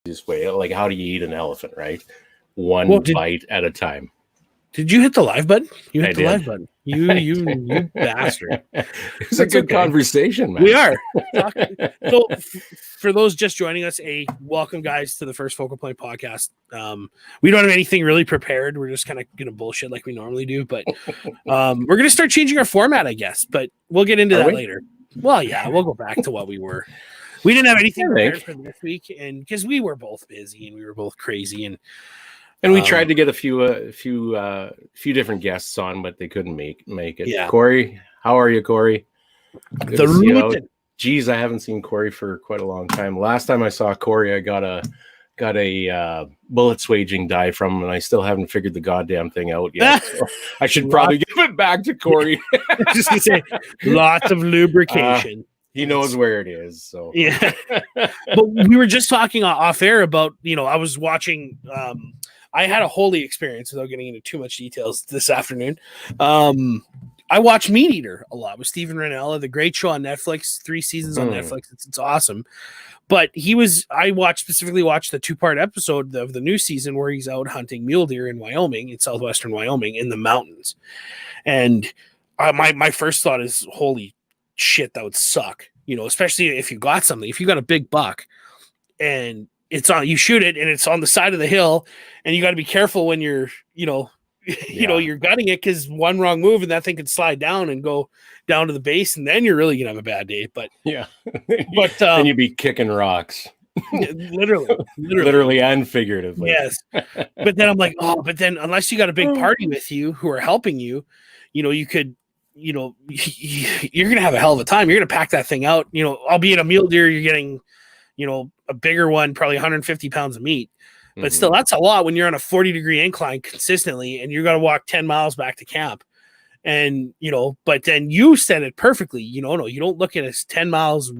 easiest way. Like, how do you eat an elephant, right? One Well, bite at a time. Did you hit the live button? You hit I the did. live button. You bastard. It was a good conversation, man. We are. So for those just joining us, welcome guys to the First Focal Point podcast. We don't have anything really prepared. We're just kind of gonna bullshit like we normally do, but we're gonna start changing our format, I guess. But we'll get into that later. Well, yeah, we'll go back to what we were. We didn't have anything prepared for this week, and because we were both busy and we were both crazy, and we tried to get a few different guests on, but they couldn't make it. Yeah. Corey, how are you, Corey? Geez, I haven't seen Corey for quite a long time. Last time I saw Corey, I got a bullet swaging die from him, and I still haven't figured the goddamn thing out yet. So I should probably give it back to Corey. Just gonna say, lots of lubrication. He knows where it is. So yeah. But we were just talking off air about, I was watching. I had a holy experience without getting into too much details this afternoon. I watch Meat Eater a lot with Steven Rinella, the great show on Netflix, 3 seasons on Netflix. It's awesome. But I specifically watched the 2-part episode of the new season where he's out hunting mule deer in Wyoming, in southwestern Wyoming, in the mountains. And my first thought is, holy shit, that would suck. Especially if you got something, if you got a big buck and you shoot it and it's on the side of the hill, and you got to be careful when you're, you're gutting it, because one wrong move and that thing could slide down and go down to the base, and then you're really gonna have a bad day. But yeah, and you'd be kicking rocks, literally and figuratively. Yes, but then I'm like, but then unless you got a big party with you who are helping you, you could. You're gonna have a hell of a time. You're gonna pack that thing out. Albeit a mule deer, you're getting, a bigger one, probably 150 pounds of meat. But still, that's a lot when you're on a 40-degree incline consistently, and you're going to walk 10 miles back to camp. And, but then you said it perfectly. No, you don't look at it as 10 miles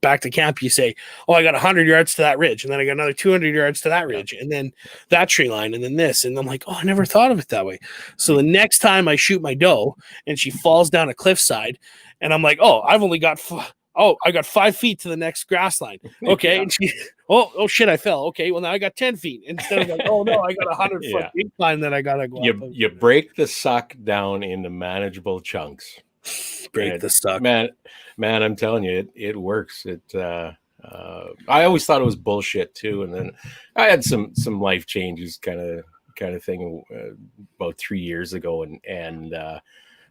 back to camp. You say, I got 100 yards to that ridge, and then I got another 200 yards to that ridge, and then that tree line, and then this. And I'm like, I never thought of it that way. So the next time I shoot my doe and she falls down a cliffside, and I'm like, I've only got I got 5 feet to the next grass line. Okay. And she, shit, I fell. Okay. Well, now I got 10 feet instead of like, no, I got 100-foot incline that I got to go up. You break the suck down into manageable chunks. Break the suck. Man, I'm telling you, it works. I always thought it was bullshit too. And then I had some life changes kind of thing about 3 years ago. And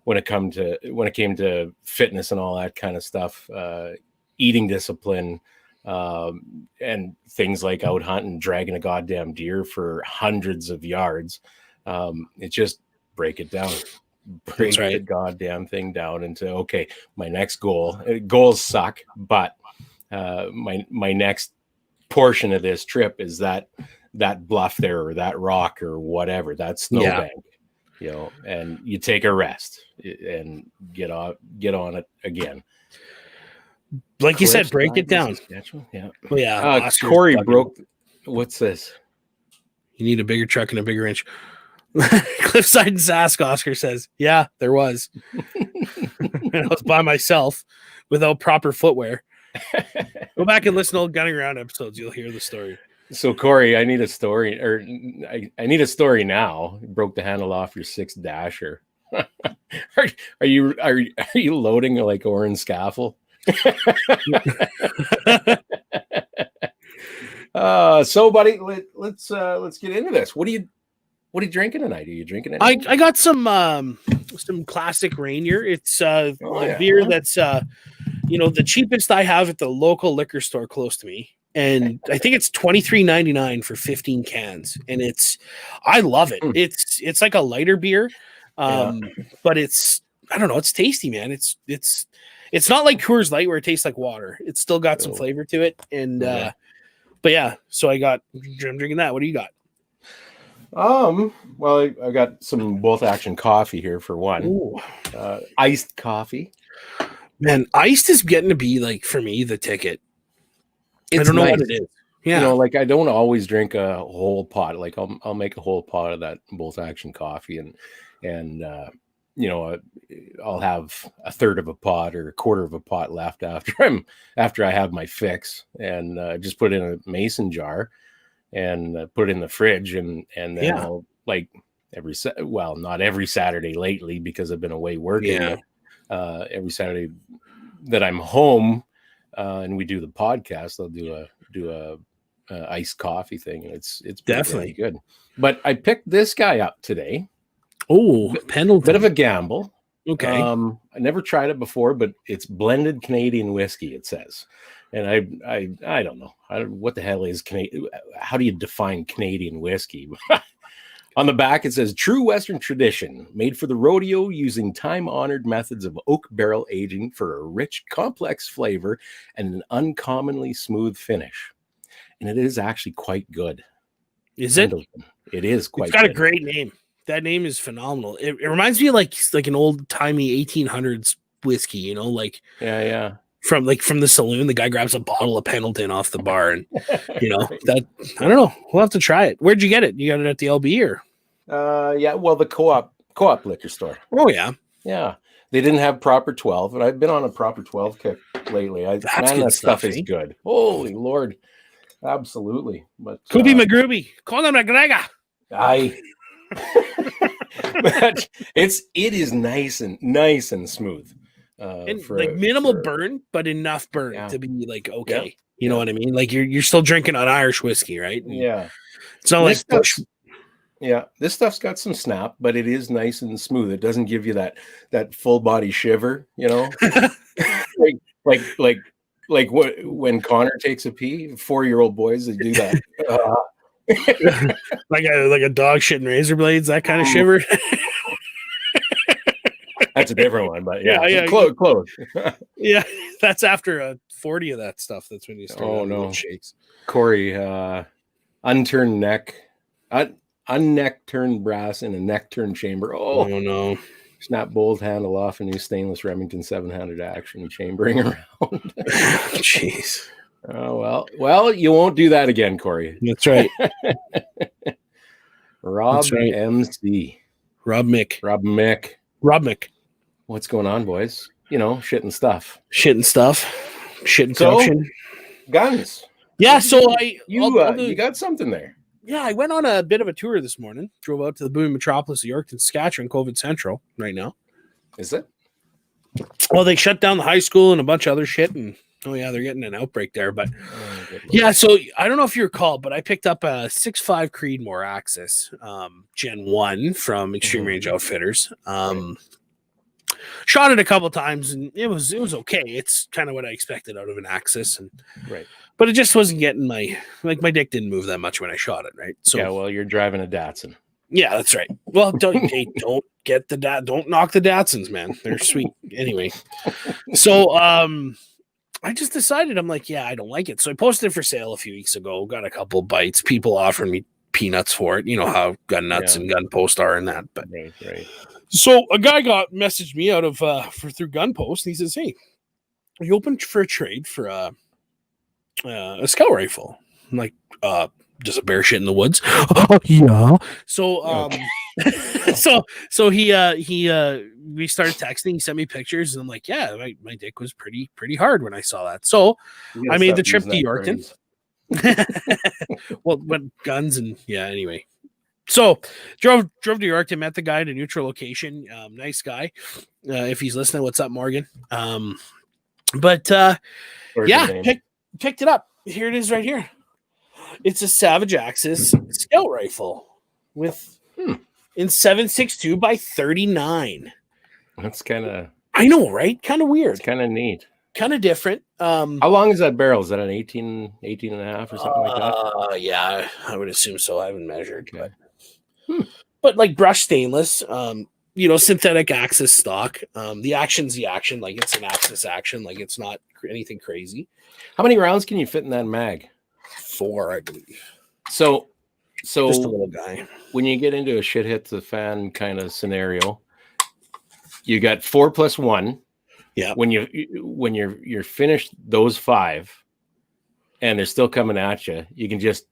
when it came to fitness and all that kind of stuff, eating discipline, and things like out hunting, dragging a goddamn deer for hundreds of yards, it just break it down. Break the goddamn thing down into, okay, my next goals suck, but my next portion of this trip is that bluff there, or that rock, or whatever, that snowbank. And you take a rest and get on it again. Like you said, break it down. Yeah. Well, yeah. Corey broke. What's this? You need a bigger truck and a bigger inch. Cliffside and Sask, Oscar says, yeah, there was. And I was by myself without proper footwear. Go back and listen to old Gunning Around episodes. You'll hear the story. So Corey, I need a story, or I need a story now. You broke the handle off your 6 Dasher. Are you loading like Oren Scaffle? So buddy, let's get into this. What are you drinking tonight? Are you drinking anything? I got some classic Rainier. It's a beer that's the cheapest I have at the local liquor store close to me. And I think it's $23.99 for 15 cans. And I love it. It's like a lighter beer. But it's tasty, man. It's not like Coors Light where it tastes like water. It's still got some flavor to it. And but yeah, so I'm drinking that. What do you got? Well, I got some Both Action coffee here for one. Iced coffee. Man, iced is getting to be like, for me, the ticket. I don't know what it is. Yeah. Like I don't always drink a whole pot. Like I'll make a whole pot of that Both Action coffee, and you know, I'll have a third of a pot or a quarter of a pot left after I have my fix, and just put it in a mason jar and put it in the fridge, and then I'll like not every Saturday lately because I've been away working, but every Saturday that I'm home and we do the podcast, I'll do a iced coffee thing, and it's definitely good. But I picked this guy up today. Oh, Pendleton. Bit of a gamble. Okay. I never tried it before, but it's blended Canadian whiskey, it says. And I don't know. What the hell is Canadian? How do you define Canadian whiskey? On the back, it says true Western tradition, made for the rodeo using time-honored methods of oak barrel aging for a rich, complex flavor and an uncommonly smooth finish. And it is actually quite good. Is it? It is quite good. It's got a great name. That name is phenomenal. It reminds me of like an old timey 1800s whiskey, you know, like from the saloon, the guy grabs a bottle of Pendleton off the bar, and you know that I don't know. We'll have to try it. Where'd you get it? You got it at the LB or? Well, the co-op liquor store. Oh yeah. They didn't have Proper 12, and I've been on a Proper 12 kick lately. That stuff is good. Holy Lord, absolutely. But Koopy McGrooby, Conor McGregor. But it is nice and smooth, and like minimal burn, but enough burn to be like okay. You know what I mean? Like you're still drinking an Irish whiskey, right? And it's not like Bush. Yeah, this stuff's got some snap, but it is nice and smooth. It doesn't give you that full body shiver, you know, like when Connor takes a pee. 4-year-old boys, they do that. like a dog shitting razor blades, that kind of shiver. That's a different one, but close. Yeah, that's after 40 of that stuff. That's when you start. Oh no, shakes. Corey, unturned neck, unneck turned brass in a neck turned chamber. Oh no. Snap bolt handle off a new stainless Remington 700 action chambering around. Jeez. Oh well, you won't do that again, Corey. That's right. Rob MC. Rob Mick. What's going on, boys? You know, shit and stuff. Shit and corruption. Guns. Yeah, so you got something there. Yeah, I went on a bit of a tour this morning. Drove out to the booming metropolis of Yorkton, Saskatchewan, COVID Central right now. Is it? Well, they shut down the high school and a bunch of other shit, and they're getting an outbreak there. But so I don't know if you recall, but I picked up a 6.5 Creedmoor Axis Gen 1 from Extreme Range Outfitters. Shot it a couple times, and it was okay. It's kind of what I expected out of an Axis, and but it just wasn't getting my dick didn't move that much when I shot it, right? So you're driving a Datsun. Yeah, that's right. Well, don't get don't knock the Datsuns, man. They're sweet. Anyway, so I just decided, I'm like, I don't like it. So I posted it for sale a few weeks ago, got a couple bites. People offered me peanuts for it. You know how gun nuts and gun post are and that. But right. So a guy messaged me out of through Gun Post, and he says, "Hey, are you open for a trade for a scout rifle?" I'm like, does a bear shit in the woods? Oh, yeah. So so he we started texting. He sent me pictures, and I'm like, my dick was pretty hard when I saw that. So I made the trip to Yorkton. Well, went guns and anyway. So drove to Yorkton, met the guy at a neutral location. Nice guy. If he's listening, what's up, Morgan? Picked it up. Here it is right here. It's a Savage Axis scout rifle with in 7.62 by 39. That's kind of, I know, right? Kind of weird. It's kind of neat. Kind of different. How long is that barrel? Is that an 18 and a half or something like that? Yeah, I would assume so. I haven't measured, but like brushed stainless, synthetic Axis stock. The action's the action. Like it's an Axis action. Like it's not anything crazy. How many rounds can you fit in that mag? 4, I believe. So just a little guy. When you get into a shit hits the fan kind of scenario, you got 4 plus 1. Yeah. When you're finished those 5, and they're still coming at you, you can just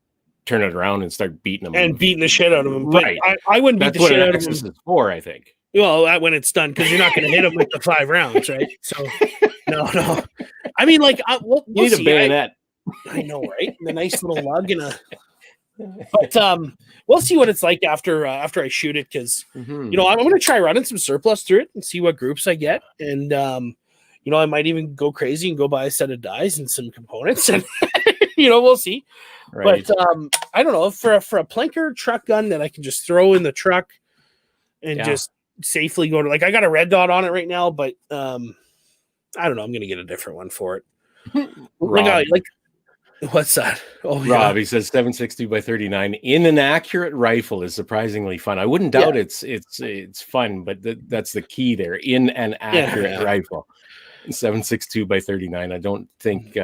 turn it around and start beating them and beating the shit out of them. Right. I wouldn't beat the shit out of them. That's what an Axis is for, I think. Well, when it's done, because you're not going to hit them with the 5 rounds, right? So, no. I mean, like, we'll You need a see. bayonet. I know, right? And a nice little lug and a. But we'll see what it's like after I shoot it, because Mhm. you know I'm going to try running some surplus through it and see what groups I get, and you know I might even go crazy and go buy a set of dies and some components, and you know we'll see. Right. But I don't know, for a plinker truck gun that I can just throw in the truck and Yeah. just safely go to, like, I got a red dot on it right now, but I don't know, I'm gonna get a different one for it. Rob. Like what's that? Oh Rob, he says 7.62 by 39 in an accurate rifle is surprisingly fun. I wouldn't doubt it's fun, but that's the key there. In an accurate rifle, 7.62 by 39. I don't think.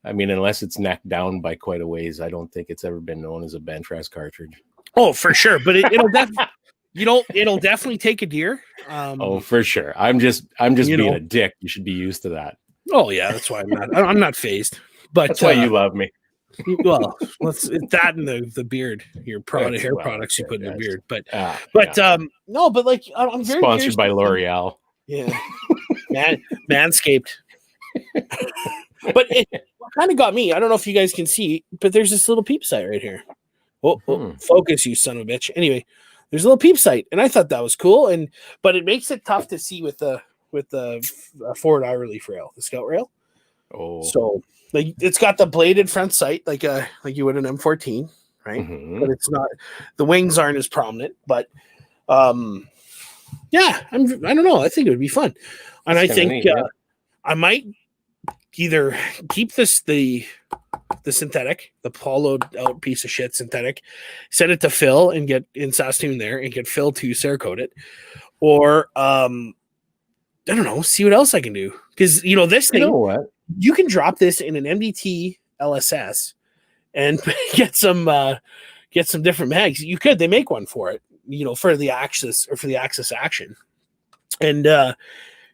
I mean, unless it's necked down by quite a ways, I don't think it's ever been known as a Benfras cartridge. Oh, for sure, but it'll definitely take a deer. Oh, for sure. I'm just being a dick. You should be used to that. Oh yeah, that's why I'm not phased. But that's why you love me. Well, it's that and the beard, your hair products you put in the beard. But no, but like I'm very sponsored by L'Oreal. Yeah, Manscaped. But it kind of got me. I don't know if you guys can see, but there's this little peep sight right here. Oh, focus, you son of a bitch. Anyway, there's a little peep sight, and I thought that was cool. But it makes it tough to see with the forward eye relief rail, the scout rail. Oh, so like it's got the bladed front sight like you would an M14, right? Mm-hmm. But it's not. The wings aren't as prominent, but yeah, I don't know. I think it would be fun, and I think neat, I might either keep the synthetic, the hollowed out piece of shit synthetic, send it to Phil and get in Saskatoon there and get Phil to Cerakote it, or I don't know, see what else I can do, because you know this thing. You know what? You can drop this in an MDT LSS and get some different mags. You could. They make one for it, you know, for the Axis or for the Axis Action, and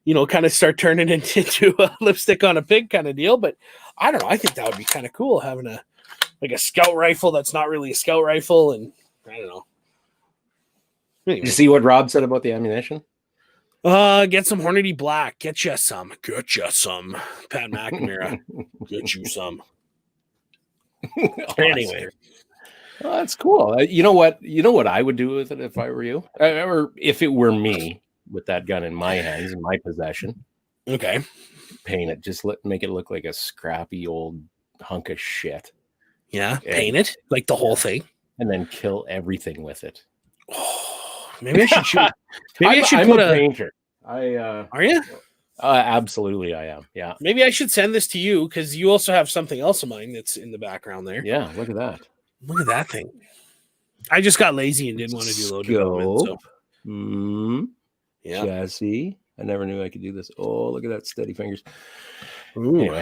you know, kind of start turning it into a lipstick on a pig kind of deal. But I don't know. I think that would be kind of cool, having a scout rifle that's not really a scout rifle, and I don't know. Anyway. Did you see what Rob said about the ammunition? Get some Hornady Black. Get you some. Pat McNamara. Get you some. Awesome. Anyway. Well, that's cool. You know what I would do with it if I were you? Or if it were me with that gun in my hands, in my possession. Okay. Paint it. Just make it look like a scrappy old hunk of shit. Yeah. Paint it. Like the whole thing. And then kill everything with it. Oh, maybe I should shoot. Maybe I should put a painter. Are you? Absolutely, I am. Yeah. Maybe I should send this to you, because you also have something else of mine that's in the background there. Yeah, look at that. Look at that thing. I just got lazy and didn't want to do load development. So. Yeah. Chassis. I never knew I could do this. Oh, look at that, steady fingers. Ooh.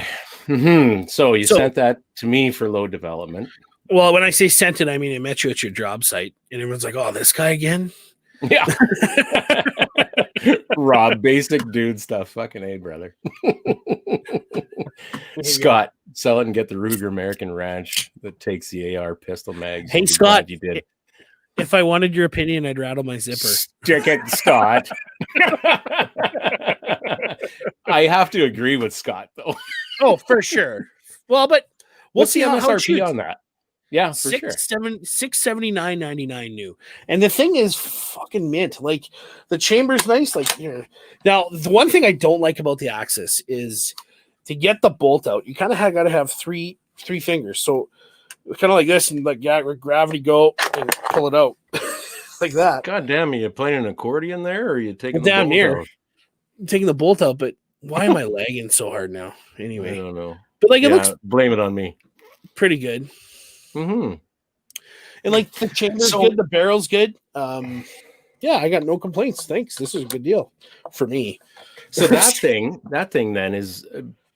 Anyway. So you sent that to me for load development. Well, when I say sent it, I mean I met you at your job site, and everyone's like, "Oh, this guy again?" Yeah. Rob, basic dude stuff. Fucking A, brother. Scott, sell it and get the Ruger American Ranch that takes the AR pistol mags. Hey, Scott, you did. If I wanted your opinion, I'd rattle my zipper. Stick it, Scott. I have to agree with Scott, though. Oh, for sure. Well, but we'll see how MSRP on that. Yeah, for sure. $679.99 new. And the thing is fucking mint. Like, the chamber's nice. Like, now the one thing I don't like about the Axis is to get the bolt out, you kind of got to have three fingers. So kind of like this, and like gravity go and pull it out like that. God damn, are you playing an accordion there, or are you taking down near? I'm taking the bolt out, but why am I lagging so hard now? Anyway, I don't know. But like, it looks blame it on me. Pretty good. Mm-hmm. And like the chamber's good, the barrel's good. Yeah, I got no complaints. Thanks. This is a good deal for me. So that thing then is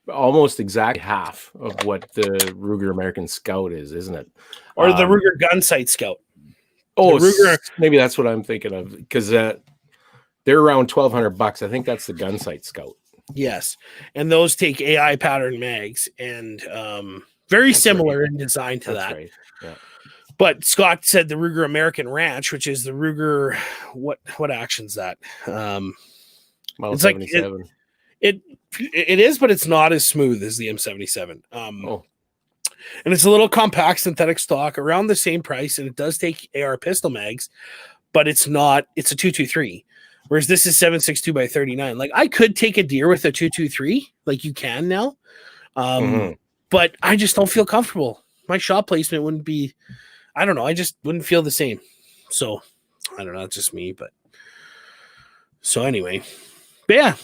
almost exactly half of what the Ruger American Scout is, isn't it? Or the Ruger Gunsight Scout. Oh, Ruger, maybe that's what I'm thinking of, because they're around $1,200. I think that's the Gunsight Scout. Yes, and those take AI pattern mags, and very similar in design to that. Right. Yeah. But Scott said the Ruger American Ranch, which is the Ruger, what action's that? Model It's like 77. it is, but it's not as smooth as the M77. Oh, And it's a little compact synthetic stock around the same price, and it does take AR pistol mags, but it's not. It's a 223, whereas this is 7.62 by 39. Like I could take a deer with a 223, like you can now, but I just don't feel comfortable. My shot placement wouldn't be. I don't know. I just wouldn't feel the same. So I don't know. It's just me, but so anyway, but yeah.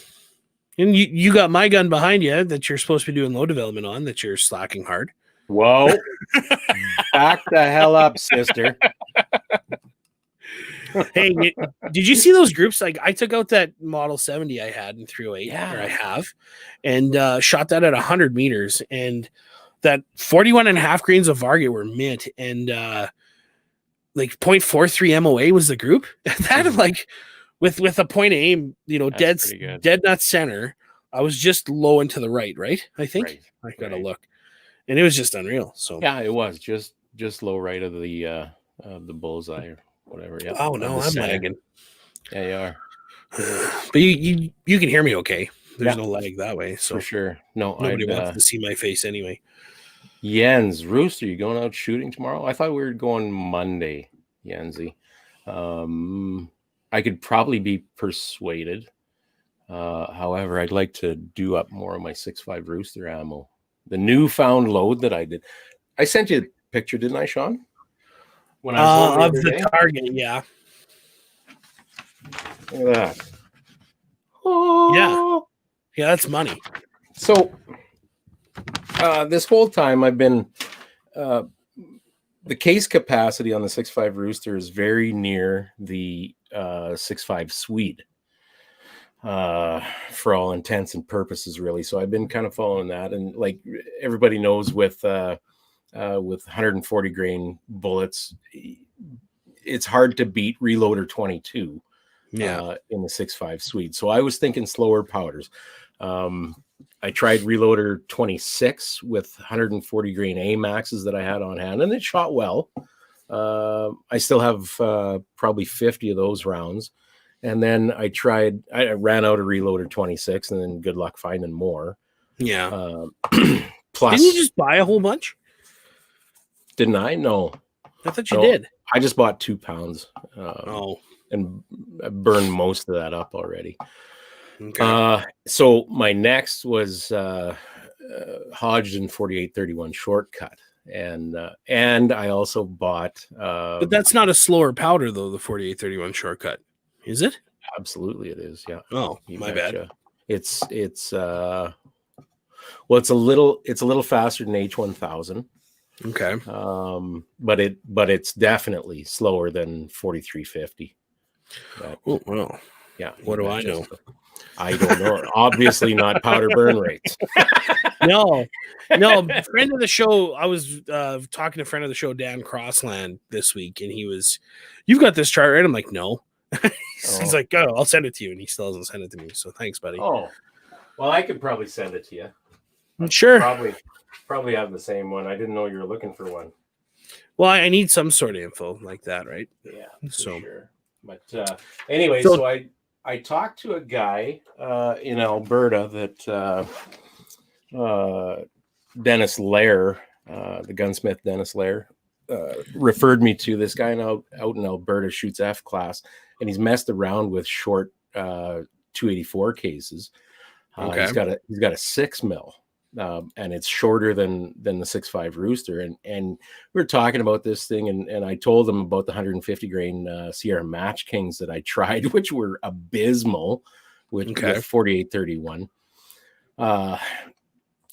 And you got my gun behind you that you're supposed to be doing low development on, that you're slacking hard. whoa! Back the hell up, sister. Hey, did you see those groups? Like I took out that Model 70 I had in 308, Yeah. or I have, and shot that at 100 meters, and that 41 and a half grains of Varget were mint, and like 0.43 MOA was the group. That like with a point of aim, That's pretty good. dead nut center. I was just low and to the right, I think. Right, I gotta right. look. And it was just unreal. So Yeah, it was just low right of the bullseye or whatever. Yeah. oh no, I'm lagging. Yeah, you are. But you can hear me okay. There's Yeah. no lag that way. So For sure. No, nobody wants to see my face anyway. Jens, Rooster, you going out shooting tomorrow? I thought we were going Monday, Yenzi. I could probably be persuaded. However, I'd like to do up more of my 6.5 Rooster ammo. The newfound load that I did. I sent you a picture, didn't I, Sean? When I was Of the target, yeah. Look at that. Oh. Yeah, that's money. So this whole time I've been the case capacity on the 6.5 Rooster is very near the 6.5 Swede for all intents and purposes, really. So I've been kind of following that, and like everybody knows, with 140 grain bullets, it's hard to beat Reloader 22 in the 6.5 Swede. So I was thinking slower powders. I tried Reloader 26 with 140 grain AMAXs that I had on hand, and it shot well. I still have probably 50 of those rounds. And then I ran out of Reloader 26, and then good luck finding more. Yeah. Plus, didn't you just buy a whole bunch? Didn't I? No. I thought you did. I just bought 2 pounds. And I burned most of that up already. okay. So my next was Hodgdon 4831 shortcut, and I also bought. But that's not a slower powder though. The 4831 shortcut, is it? Absolutely, it is. Yeah. Oh, You my betcha. It's well, it's a little faster than H1000. Okay. But it's definitely slower than 4350. Oh well. Yeah. What do I know? I don't know. Obviously not powder burn rates. No. Friend of the show. I was talking to friend of the show, Dan Crossland, this week, and he was, "You've got this chart, right?" I'm like, "No." He's like, "Oh, I'll send it to you," and he still hasn't sent it to me. So thanks, buddy. Oh, well, I could probably send it to you. Sure. Probably have the same one. I didn't know you were looking for one. Well, I need some sort of info like that, right? Yeah, So sure. But anyway, So- so I talked to a guy in Alberta that Dennis Lair, the gunsmith Dennis Lair, referred me to. This guy out in Alberta shoots F class, and he's messed around with short 284 cases. Okay. He's got a 6 mil. And it's shorter than the 6.5 Rooster, and we were talking about this thing, and I told him about the 150 grain Sierra Match Kings that I tried, which were abysmal with 4831.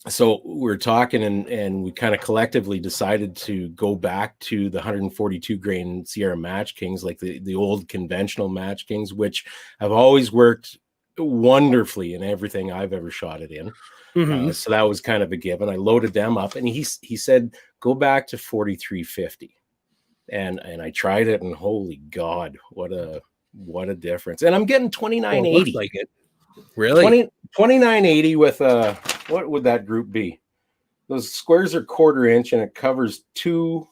So we're talking, and we kind of collectively decided to go back to the 142 grain Sierra Match Kings, like the old conventional Match Kings, which have always worked wonderfully in everything I've ever shot it in. Mhm. So that was kind of a given. I loaded them up, and he said, go back to 4350. And I tried it, and holy God, what a difference. And I'm getting 2980. Like it. Really? 2980 with what would that group be? Those squares are 1/4 inch, and it covers 2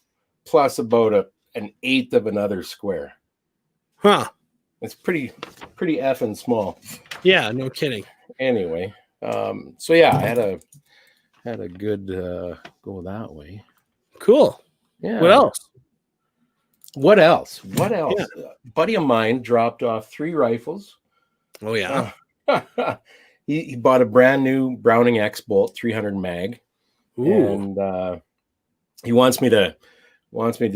plus about an eighth of another square. Huh. It's pretty effing small. Yeah, no kidding. Anyway, so yeah, I had a good go that way. Cool. Yeah. What else? What else? A buddy of mine dropped off 3 rifles. Oh yeah. He bought a brand new Browning X Bolt 300 mag. Ooh. And he wants me to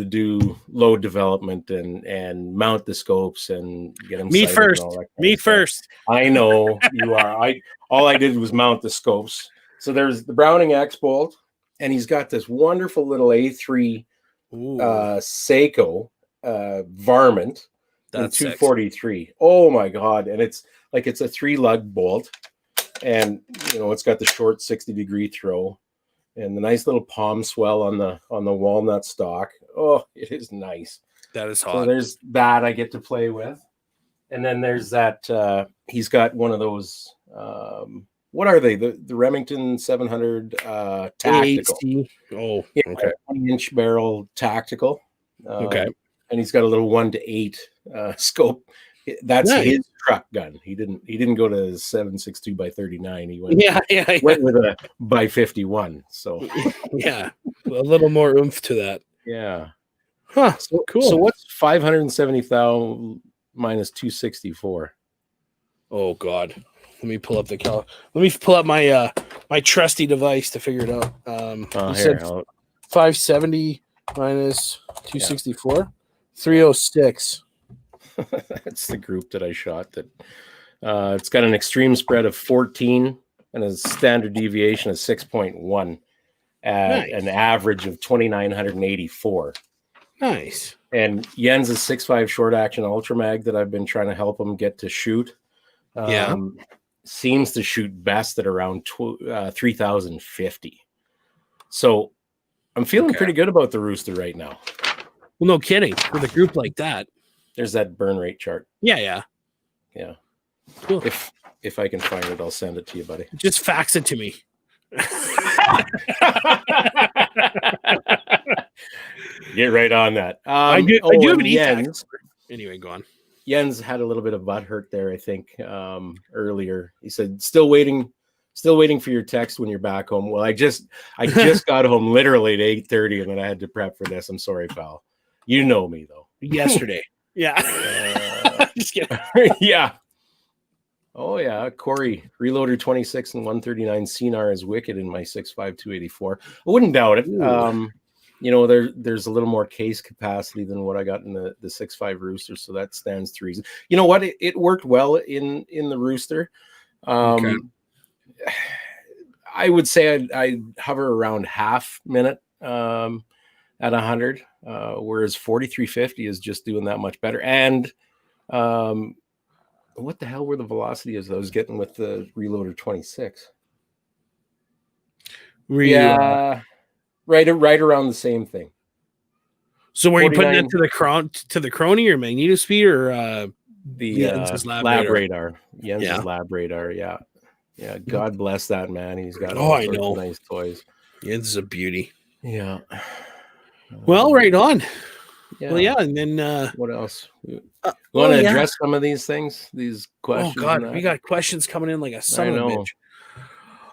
do load development and mount the scopes and get them Me sighted first. and all that kind Me of stuff. first. I know you are. All I did was mount the scopes. So there's the Browning X Bolt, and he's got this wonderful little A3 Seiko varmint in That's 243. Oh my god! And it's a 3-lug bolt, and it's got the short 60-degree throw, and the nice little palm swell on the walnut stock. Oh, it is nice. That is hot. So there's that I get to play with, and then there's that. He's got one of those. What are they? The Remington 700 tactical. AHC. Oh, yeah, okay. 20-inch barrel tactical. Okay. And he's got a little 1-to-8 scope. That's Nice. his truck gun. He didn't go to 7.62 by 39. He went Yeah. went with a by 51. So Yeah, a little more oomph to that. yeah. Huh. So Cool. So what's 570,000 minus 264? Oh God. Let me pull up Let me pull up my my trusty device to figure it out. You said 570 minus 264, 306. That's the group that I shot. That it's got an extreme spread of 14 and a standard deviation of 6.1 at an average of 2,984. Nice. And Jens' 6.5 short action ultra mag that I've been trying to help him get to shoot. Seems to shoot best at around 3,050. So I'm feeling pretty good about the Rooster right now. Well, no kidding. With a group like that. There's that burn rate chart. Yeah. Cool. If I can find it, I'll send it to you, buddy. Just fax it to me. Get right on that. I do have an Jens. Anyway, go on. Jens had a little bit of butt hurt there, I think, earlier. He said, still waiting for your text when you're back home. Well, I just got home literally at 8:30, and then I had to prep for this. I'm sorry, pal. You know me, though. Yesterday. Yeah. Just kidding. Yeah. Oh, yeah. Corey, Reloader 26 and 139 CNR is wicked in my 6.5 284. I wouldn't doubt it. There's a little more case capacity than what I got in the 6.5 Rooster, so that stands to reason. You know what? It worked well in the Rooster. I would say I hover around half minute at 100, whereas 4350 is just doing that much better. And what the hell were the velocities I was getting with the Reloader 26? Yeah. Right around the same thing. So were you putting it to the Crony or Magneto Speed or the lab radar? Jens' lab radar, yeah. God bless that man. He's got I know nice toys. Jens is a beauty. Yeah. Well, right on. Yeah. Well, yeah, and then what else? Want to address some of these things? These questions? Oh God, we got questions coming in like a son of a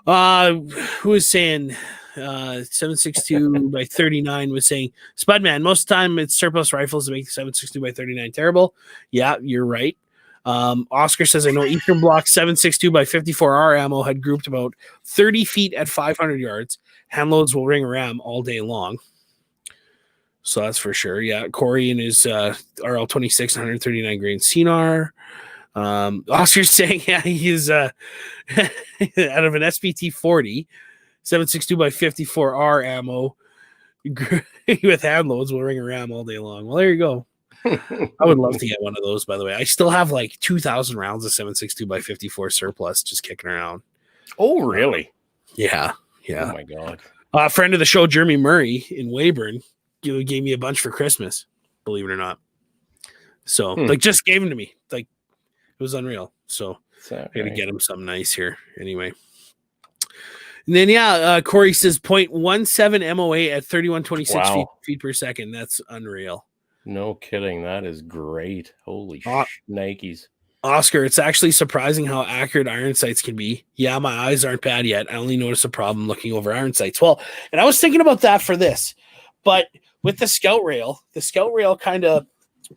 bitch. Who is saying 7.62 by 39 was saying, Spudman, most of the time it's surplus rifles that make the 7.62 by 39 terrible. Yeah, you're right. Oscar says, I know Eastern Bloc 7.62 by 54R ammo had grouped about 30 feet at 500 yards. Handloads will ring a ram all day long. So that's for sure. Yeah, Corey and his RL26 139 grain CNR. Oscar's saying, yeah, he's out of an SPT 40, 7.62 by 54R ammo with hand loads will ring a ram all day long. Well, there you go. I would love to get one of those, by the way. I still have like 2,000 rounds of 7.62 by 54 surplus just kicking around. Oh, really? Yeah. Oh, my God. A friend of the show, Jeremy Murray in Weyburn, gave me a bunch for Christmas, believe it or not. So, just gave them to me. Like, it was unreal. So, I got to get him something nice here. Anyway. And then Corey says 0.17 MOA at 3126 Wow. feet per second. That's unreal. No kidding. That is great. Holy Nikes. Oscar, it's actually surprising how accurate iron sights can be. Yeah, my eyes aren't bad yet. I only notice a problem looking over iron sights. Well, and I was thinking about that for this, but with the scout rail kind of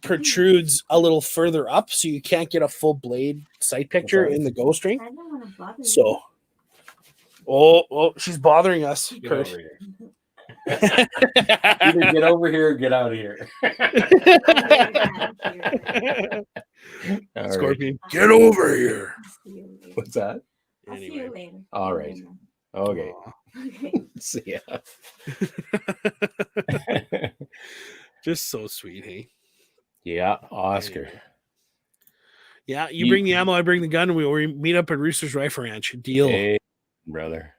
protrudes a little further up, so you can't get a full blade sight picture in the ghost ring. So, she's bothering us, Kurt. Either get over here or get out of here. Scorpion, right. Get over here. What's that? Anyway. All right. Okay. See ya. Just so sweet, hey? Yeah, Oscar. Yeah, you bring the ammo, I bring the gun, and we meet up at Rooster's Rifle Ranch. Deal. Hey, brother.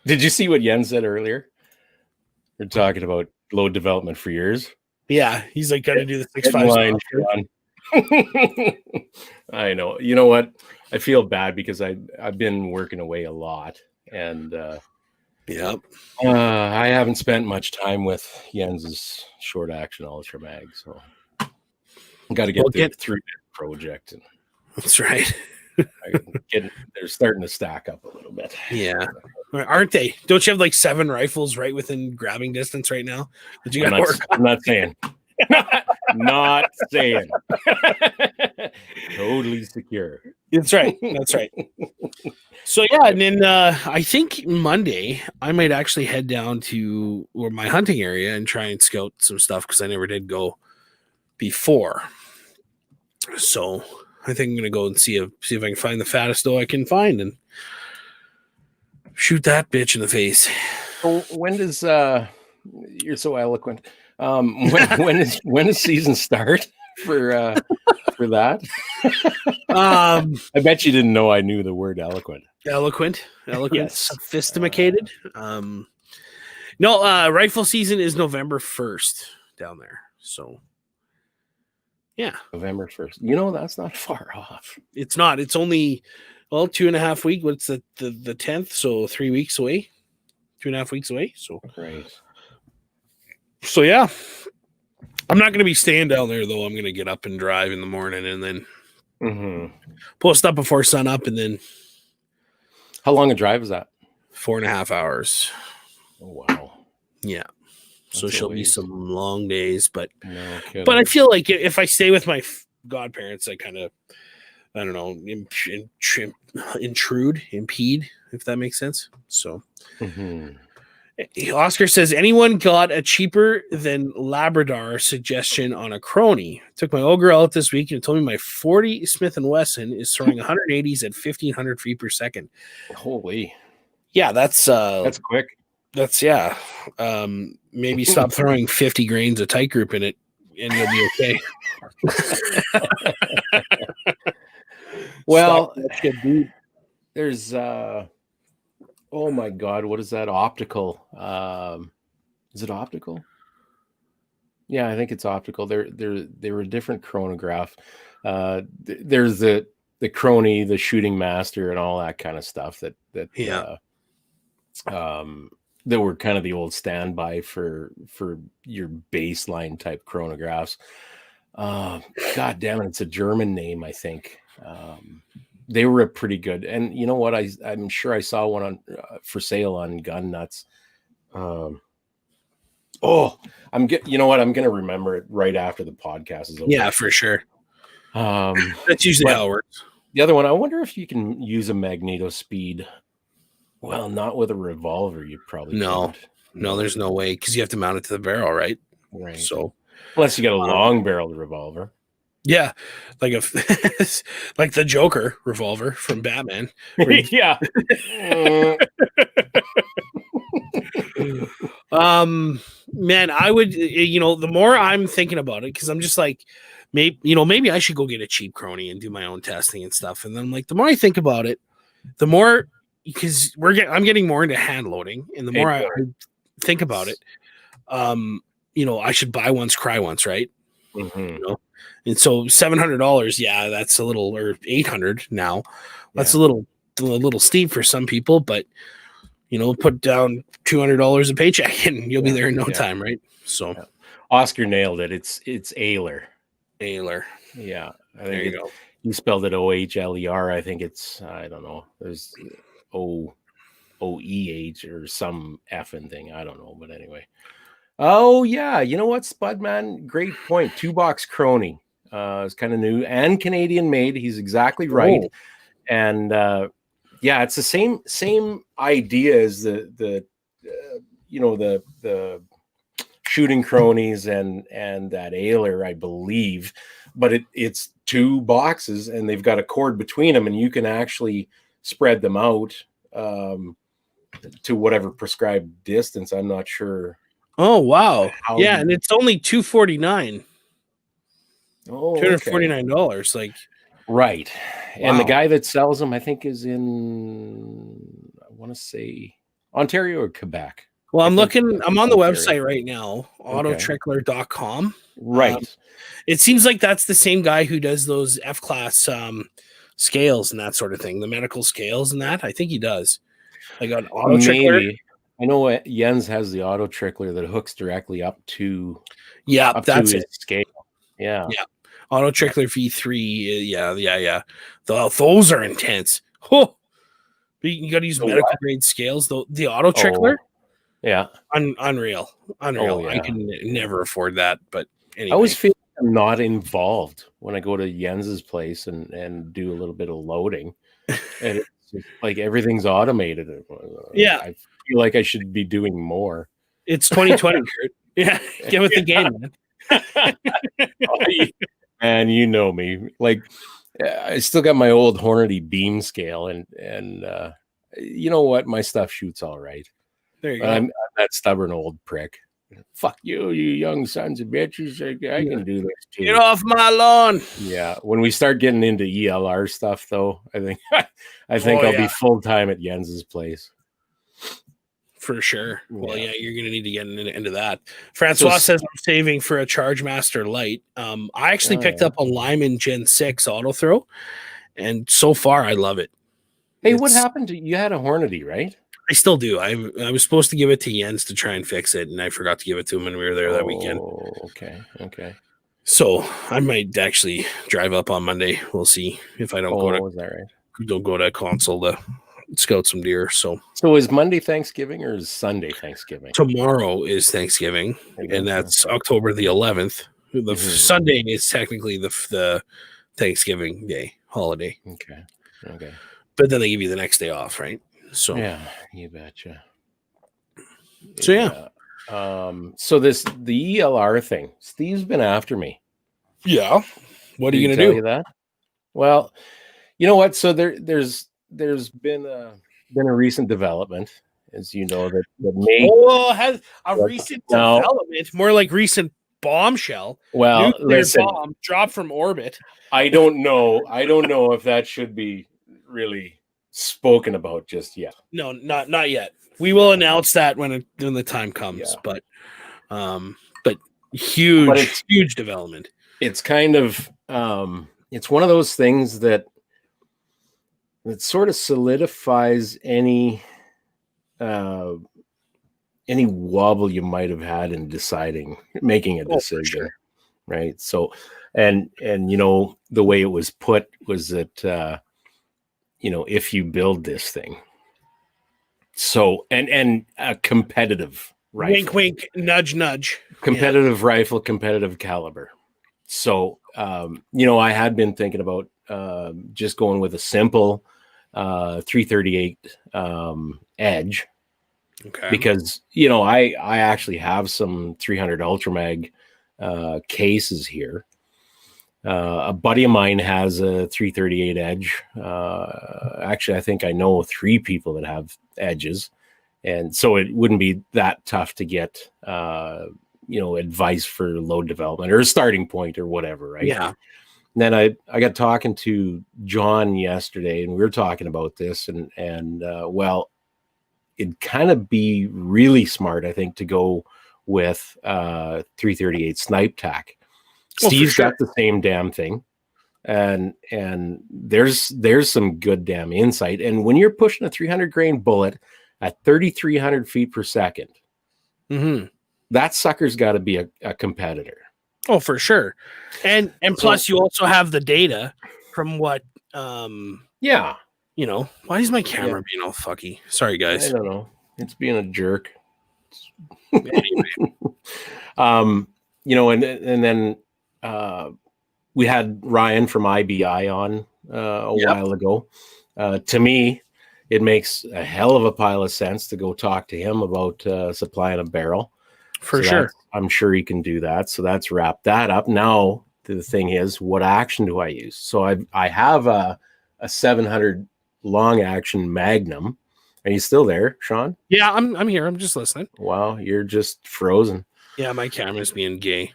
Did you see what Yen said earlier? We're talking about load development for years. Yeah, he's like going to do the 6.5 line. I know. You know what? I feel bad because I've been working away a lot, and I haven't spent much time with Jens's short action ultra mag, so I got to get through that project. And that's right. They're starting to stack up a little bit. Yeah, aren't they? Don't you have like 7 rifles right within grabbing distance right now that you got to work on? I'm not saying. Not saying. Totally secure. That's right. That's right. So yeah, and then I think Monday I might actually head down to my hunting area and try and scout some stuff because I never did go before. So I think I'm gonna go and see if I can find the fattest doe I can find and shoot that bitch in the face. So when does you're so eloquent? When does season start for that? I bet you didn't know I knew the word eloquent. Eloquent, yes. Sophisticated. No, rifle season is November 1st down there. So yeah, November 1st. You know, that's not far off. It's not. It's only 2.5 weeks. What's the 10th? So 3 weeks away. 2.5 weeks away. So great. So yeah, I'm not going to be staying down there though. I'm going to get up and drive in the morning and then post up before sun up and then. How long a drive is that? 4.5 hours. Oh wow. Yeah. So she'll be some long days, but I feel like if I stay with my godparents, I kind of, I don't know, impede, if that makes sense. So. Oscar says, anyone got a cheaper than Labrador suggestion on a Crony? Took my old girl out this week and told me my 40 Smith & Wesson is throwing 180s at 1,500 feet per second. Holy. Yeah, that's quick. That's, yeah. Maybe stop throwing 50 grains of tight group in it and you'll be okay. Well, there's oh my God, what is that? Optical. Is it optical? Yeah, I think it's optical. They were a different chronograph. There's the Crony, the Shooting Master, and all that kind of stuff that were kind of the old standby for your baseline type chronographs. God damn it, it's a German name, I think. They were pretty good, and you know what? I'm sure I saw one on for sale on Gun Nuts. You know what? I'm gonna remember it right after the podcast is over. Yeah, for sure. That's usually how it works. The other one, I wonder if you can use a magneto speed. Well, not with a revolver. You probably no, there's no way because you have to mount it to the barrel, right? Right. So unless you got a long-barreled revolver. Yeah, like like the Joker revolver from Batman. Yeah. Man, I would, the more I'm thinking about it, because I'm just like, maybe I should go get a cheap Crony and do my own testing and stuff. And then I'm like, the more I think about it, the more, because I'm getting more into hand loading, and the more I think about it, I should buy once, cry once, right? Mm-hmm. And so $700, yeah, that's a little, or $800 now. That's a little steep for some people, but put down $200 a paycheck and you'll be there in no Yeah. time, right? So Yeah. Oscar nailed it. It's Ayler. Ayler. Yeah, I There think you go. you spelled it OHLER. I think it's, I don't know. There's OEH or some effing thing. I don't know, but anyway. Oh yeah, you know what, Spud man? Great point. 2-box Crony. It's kind of new and Canadian made. He's exactly right. Oh. And yeah, it's the same idea as the shooting cronies and that Ayler, I believe, but it's 2 boxes and they've got a cord between them, and you can actually spread them out to whatever prescribed distance. I'm not sure. Oh wow. How Yeah, you- and it's only $249. Oh, $249. Like, right. And the wow. guy that sells them, I think, is in, I want to say Ontario or Quebec. Well, I'm I think looking. I'm on the Ontario. website right now, autotrickler.com. Right. It seems like that's the same guy who does those F-class scales and that sort of thing, the medical scales and that. I think he does. I got auto trickler. Maybe. I know what Jens has, the auto trickler that hooks directly up to That's his it. scale. Yeah. Yeah. Auto trickler V3. Yeah. Those are intense. Oh, but you got to use The medical what? grade scales. The auto trickler, Yeah. unreal. Oh, I yeah. can never afford that. But anyway. I always feel like I'm not involved when I go to Jens's place and do a little bit of loading. And it's just like everything's automated. Yeah. I feel like I should be doing more. It's 2020, Kurt. Yeah. Get with the game, man. And you know me, like I still got my old Hornady beam scale, and you know what, my stuff shoots all right. There you go. I'm that stubborn old prick. Fuck you young sons of bitches. I can do this too. Get off my lawn. Yeah, when we start getting into ELR stuff, though, I think I'll be full time at Jens's place. For sure. Well, Yeah. you're going to need to get into that. Francois says I'm saving for a Chargemaster Lite. I actually picked up a Lyman Gen 6 auto throw, and so far I love it. Hey, what happened to you? Had a Hornady, right? I still do. I was supposed to give it to Jens to try and fix it, and I forgot to give it to him when we were there that weekend. Oh, okay. So I might actually drive up on Monday. We'll see if I don't is that right? Don't go to console to scout some deer. So is Monday Thanksgiving or is Sunday Thanksgiving? Tomorrow is Thanksgiving, and that's October the 11th. The Sunday is technically the Thanksgiving Day holiday. Okay. But then they give you the next day off, right? So yeah, you betcha. So yeah. So the ELR thing, Steve's been after me. Yeah. What are you Did gonna he do? tell you that? Well, you know what? So there's been a recent development, as you know, that may Has a recent No. development, more like recent bombshell. well Nuclear listen. bomb dropped from orbit. I don't know if that should be really spoken about just yet. No, not yet. We will announce that when the time comes. Yeah. But huge, it's- huge development. It's kind of it's one of those things that sort of solidifies any wobble you might have had in making a decision. Sure. Right? So and you know, the way it was put was that you know, if you build this thing, so and a competitive rifle, Wink, wink, nudge, nudge. competitive rifle, competitive caliber. So you know, I had been thinking about just going with a simple 338 Edge, Okay. because you know, I actually have some 300 Ultramag cases here. A buddy of mine has a 338 Edge. Actually, I think I know 3 people that have Edges, and so it wouldn't be that tough to get you know, advice for load development or a starting point or whatever, right? Yeah. And then I got talking to John yesterday, and we were talking about this, and well, it'd kind of be really smart, I think, to go with 338 Snipe Tac. Oh, Steve's for sure. got the same damn thing, and there's some good damn insight. And when you're pushing a 300 grain bullet at 3,300 feet per second. Mm-hmm. That sucker's got to be a competitor. Oh, for sure. And So- plus you also have the data from what Yeah. why is my camera being all fucky? Sorry I guys. don't know. It's being a jerk. Anyway. And then we had Ryan from IBI on a while ago. To me, it makes a hell of a pile of sense to go talk to him about supplying a barrel. For sure. I'm sure he can do that. So that's wrapped that up. Now the thing is, what action do I use? So I have a 700 long action Magnum. Are you still there, Sean? Yeah, I'm here. I'm just listening. Wow, you're just frozen. Yeah, my camera's being gay.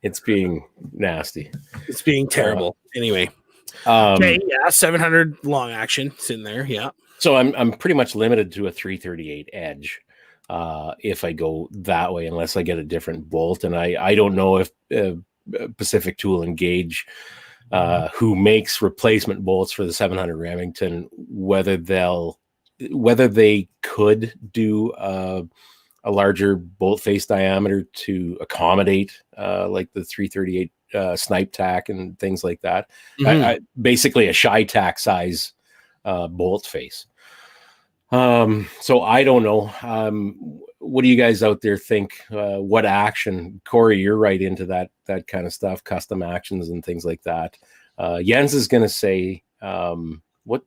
It's being nasty. It's being terrible. Anyway. Okay, 700 long action. It's in there. Yeah. So I'm pretty much limited to a 338 edge if I go that way, unless I get a different bolt. And I don't know if Pacific Tool and Gauge, who makes replacement bolts for the 700 Remington, whether they could do a larger bolt face diameter to accommodate like the 338 snipe tack and things like that. Mm-hmm. Basically a shy tack size bolt face. So I don't know. What do you guys out there think? What action? Corey, you're right into that kind of stuff, custom actions and things like that. Jens is going to say what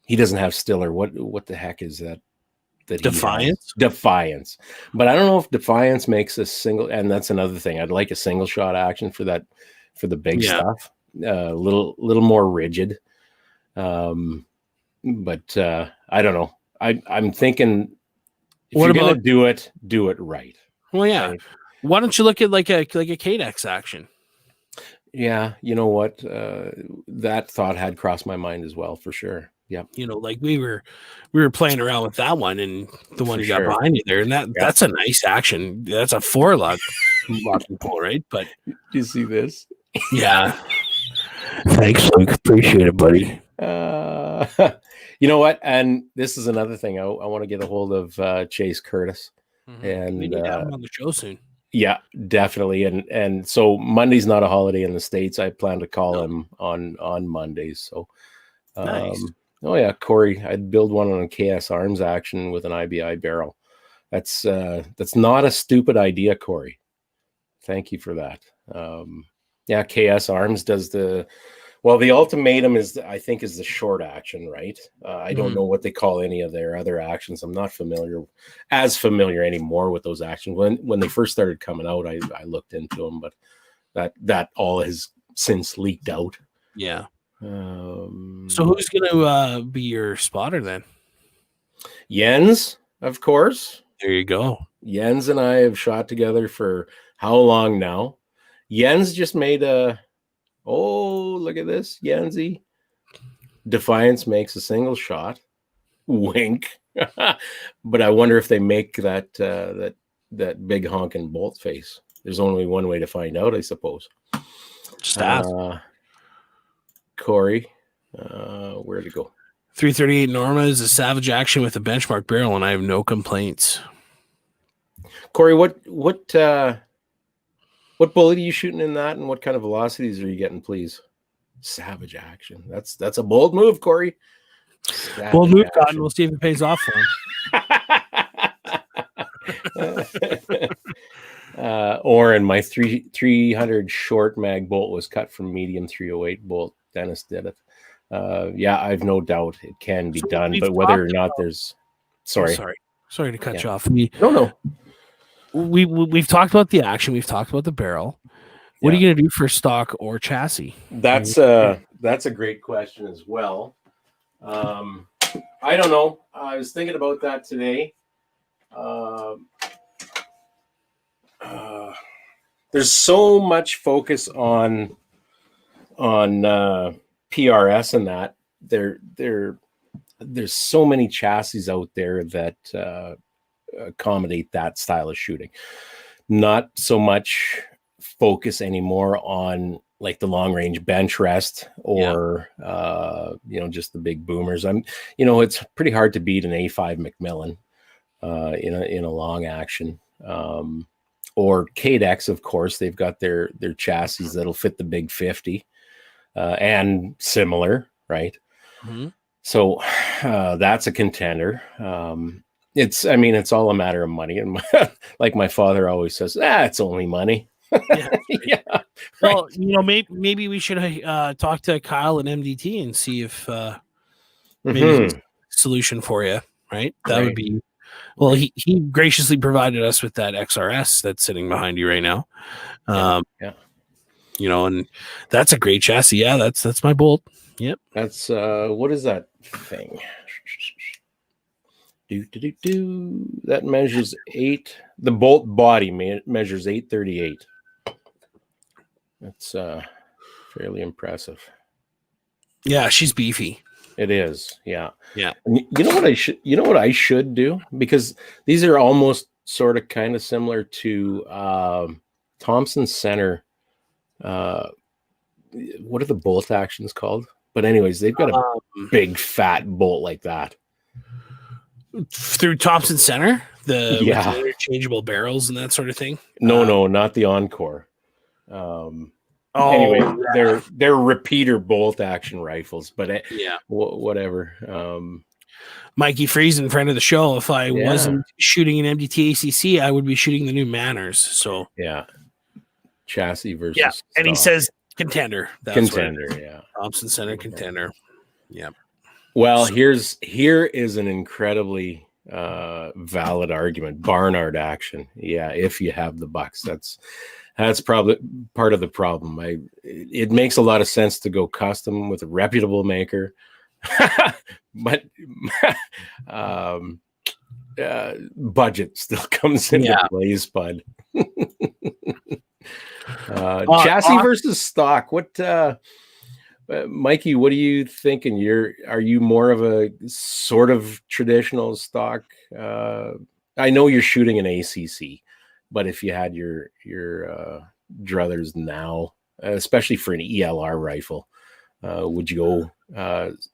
he doesn't have Stiller. What the heck is that? Defiance. Defiance. But I don't know if Defiance makes a single, and that's another thing. I'd like a single shot action for the big stuff. A little more rigid. But I don't know. I'm thinking if you're gonna do it right. Well, yeah. Right? Why don't you look at like a KDEX action? Yeah, you know what? That thought had crossed my mind as well, for sure. Yeah. Like we were playing around with that one, and the one you got behind you there, and that's a nice action. That's a 4-lug lock and pull, right? But do you see this? Yeah. Thanks, Luke. Appreciate it, buddy. You know what? And this is another thing. I want to get a hold of Chase Curtis, and we need to have him on the show soon. Yeah, definitely. And so Monday's not a holiday in the States. I plan to call him on Mondays. So, nice. Oh yeah, Corey, I'd build one on a KS Arms action with an IBI barrel. That's not a stupid idea, Corey. Thank you for that. Yeah, KS Arms does the Ultimatum I think is the short action, right? I don't know what they call any of their other actions. I'm not familiar anymore with those actions. When they first started coming out, I looked into them, but that all has since leaked out. Yeah. So who's going to be your spotter then? Jens, of course. There you go. Jens and I have shot together for how long now? Jens just made look at this, Jensy. Defiance makes a single shot. Wink. But I wonder if they make that big honking bolt face. There's only one way to find out, I suppose. Just ask. Corey, where to go? 338 Norma is a Savage action with a benchmark barrel, and I have no complaints. Corey, what bullet are you shooting in that, and what kind of velocities are you getting, please? Savage action. That's a bold move, Corey. Bold move, Cotton. We'll see if it pays off for him. Oren, my 300 short mag bolt was cut from medium 308 bolt. Dennis did it. Yeah, I've no doubt it can be done, but whether or not there's sorry to cut you off. No. We've talked about the action. We've talked about the barrel. What are you going to do for stock or chassis? That's a great question as well. I don't know. I was thinking about that today. There's so much focus on PRS and that there's so many chassis out there that accommodate that style of shooting. Not so much focus anymore on like the long range bench rest or just the big boomers. It's pretty hard to beat an A5 McMillan in a long action. Or Cadex, of course, they've got their chassis that'll fit the big 50 and similar, right? Mm-hmm. So that's a contender. It's all a matter of money. And like my father always says, it's only money. Yeah. Yeah. Well, maybe we should talk to Kyle and MDT and see if maybe he's a solution for you, right? That would be, well, he graciously provided us with that XRS that's sitting behind you right now. And that's a great chassis. Yeah, that's my Bolt. Yep. That's what is that thing? That measures 8. The Bolt body measures 838. That's fairly impressive. Yeah, she's beefy. It is. Yeah. Yeah. And you know what I should do? Because these are almost sort of kind of similar to Thompson Center. What are the bolt actions called? But anyways, they've got a big fat bolt like that. Through Thompson Center? With the interchangeable barrels and that sort of thing? No, not the Encore. Anyway, they're repeater bolt action rifles, but whatever. Mikey Friesen, friend of the show. If I wasn't shooting an MDT ACC, I would be shooting the new Manners. So chassis versus and stock. he says contender. Contender, Thompson Center contender. Yeah. Well, here is an incredibly valid argument. Barnard action. Yeah, if you have the bucks, that's probably part of the problem. It makes a lot of sense to go custom with a reputable maker, but budget still comes into play, Spud. Chassis versus stock. What, Mikey? What are you thinking? Are you more of a sort of traditional stock? I know you're shooting an ACC. But if you had your druthers now, especially for an ELR rifle, would you go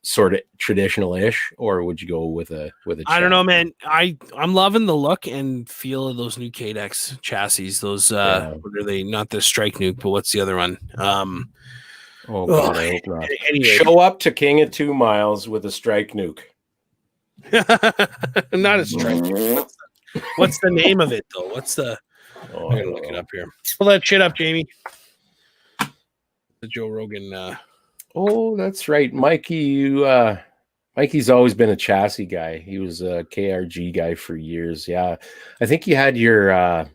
sort of traditional-ish, or would you go with a? I don't know, man. I'm loving the look and feel of those new Cadex chassis. Those what are they? Not the Strike Nuke, but what's the other one? God, I hope not. Anyway. Show up to King at 2 miles with a Strike Nuke. Not a Strike Nuke. What's the name of it though? I'm gonna look it up here. Pull that shit up, Jamie. The Joe Rogan. That's right, Mikey. Mikey's always been a chassis guy. He was a KRG guy for years. Yeah, I think you had your.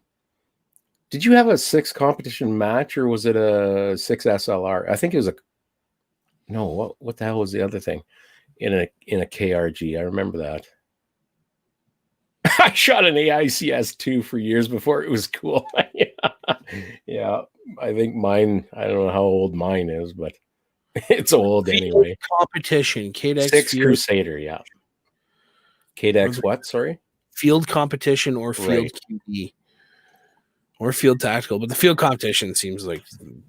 Did you have a 6 competition match, or was it a 6 SLR? I think it was a. No, what the hell was the other thing? In a KRG, I remember that. I shot an AICS2 for years before it was cool. Yeah, I think mine. I don't know how old mine is, but it's old anyway. Competition, Cadex 6 Crusader, yeah. Cadex what? Sorry, field competition or field QD or field tactical, but the field competition seems like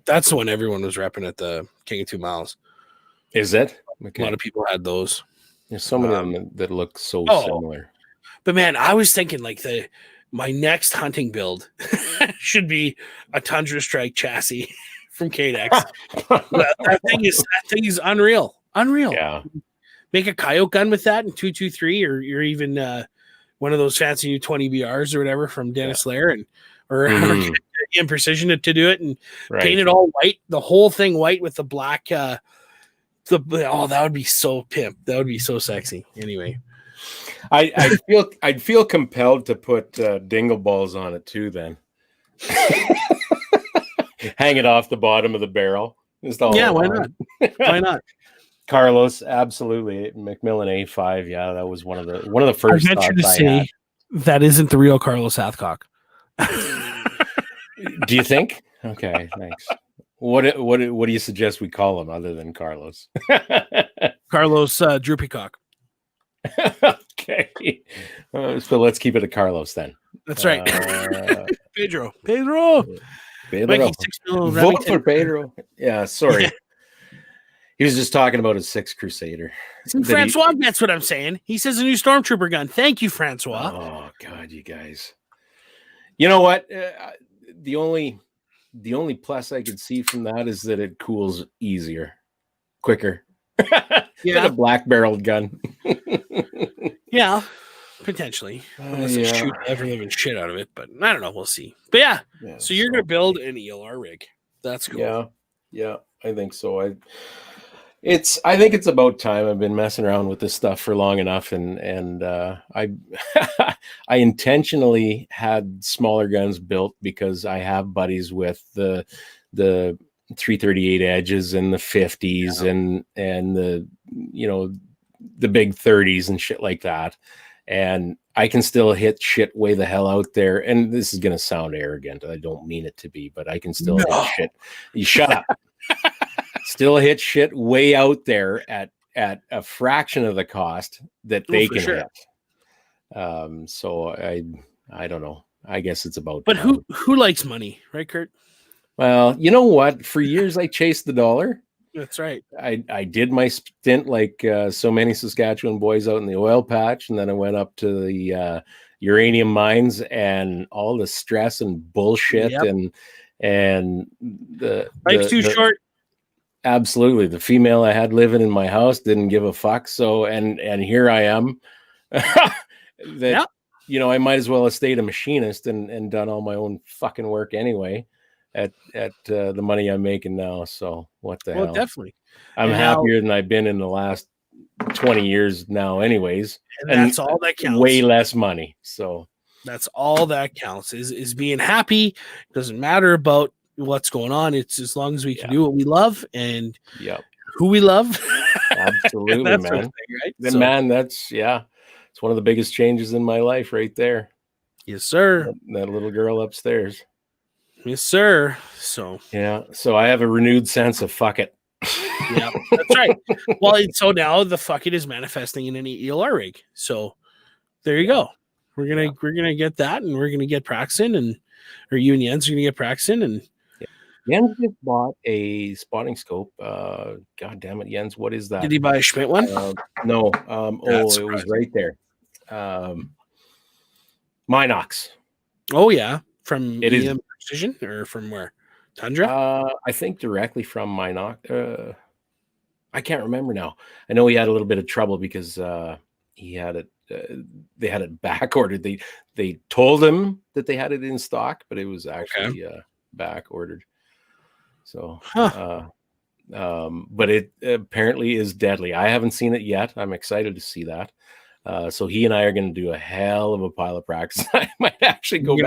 that's the one everyone was repping at the King of 2 Miles. Is it? Okay. A lot of people had those. There's so many of them that look so similar. But man, I was thinking like my next hunting build should be a Tundra Strike chassis from Cadex. that thing is unreal. Yeah. Make a coyote gun with that in 223, or you're even one of those fancy new 20 BRs or whatever from Dennis Lair, or in precision to do it and paint it all white, the whole thing white with the black. That would be so pimp. That would be so sexy. Anyway. I'd feel compelled to put dingle balls on it too. Then hang it off the bottom of the barrel. Why not? Why not? Carlos, absolutely. McMillan A5. Yeah, that was one of the first. I venture to say that isn't the real Carlos Hathcock. Do you think? Okay, thanks. What do you suggest we call him other than Carlos? Carlos Droopycock. Okay, so let's keep it a Carlos then. That's right. Pedro. Pedro. Mikey, 6 mil Vote for Remington. Pedro. Yeah, sorry. He was just talking about his 6 Crusader. See, Francois, that's what I'm saying. He says a new Stormtrooper gun. Thank you, Francois. Oh God, you guys. You know what? The only plus I could see from that is that it cools easier, quicker. Than a black-barreled gun. Yeah, potentially. Unless I shoot ever living shit out of it, but I don't know. We'll see. But yeah, so you're gonna build an ELR rig. That's cool. Yeah, I think so. I think it's about time. I've been messing around with this stuff for long enough, and I I intentionally had smaller guns built because I have buddies with the 338 edges and the 50s and the the big 30s and shit like that, and I can still hit shit way the hell out there. And this is gonna sound arrogant. I don't mean it to be, but I can still hit shit. You shut up. Still hit shit way out there at a fraction of the cost that they can hit. So I don't know. I guess it's about. But who likes money, right, Kurt? Well, you know what? For years I chased the dollar. That's right. I did my stint like so many Saskatchewan boys out in the oil patch, and then I went up to the uranium mines and all the stress and bullshit and life's too short. Absolutely. The female I had living in my house didn't give a fuck. So, and here I am I might as well have stayed a machinist and done all my own fucking work anyway at the money I'm making now. So what the hell? Well, definitely. I'm happier than I've been in the last 20 years now anyways. And that's all that counts. Way less money. So that's all that counts is being happy. It doesn't matter about what's going on. It's as long as we can do what we love and who we love. Absolutely, man. Thing, right? Then, man, it's one of the biggest changes in my life right there. Yes, sir. That little girl upstairs. Yes, sir. So I have a renewed sense of fuck it. Yeah, that's right. Well, so now the fuck it is manifesting in an ELR rig. So there you go. We're gonna get that, and we're gonna get Praxton, or you and Jens are gonna get Praxton, and Jens just bought a spotting scope. God damn it, Jens, what is that? Did he buy a Schmidt one? No. It was right there. Minox. Oh yeah, from it EM Precision, or from where? Tundra? I think directly from Minox. I can't remember now. I know he had a little bit of trouble because he had it. They had it back ordered. They told him that they had it in stock, but it was actually back ordered. So, but it apparently is deadly. I haven't seen it yet. I'm excited to see that. So he and I are going to do a hell of a pile of practice. I might actually go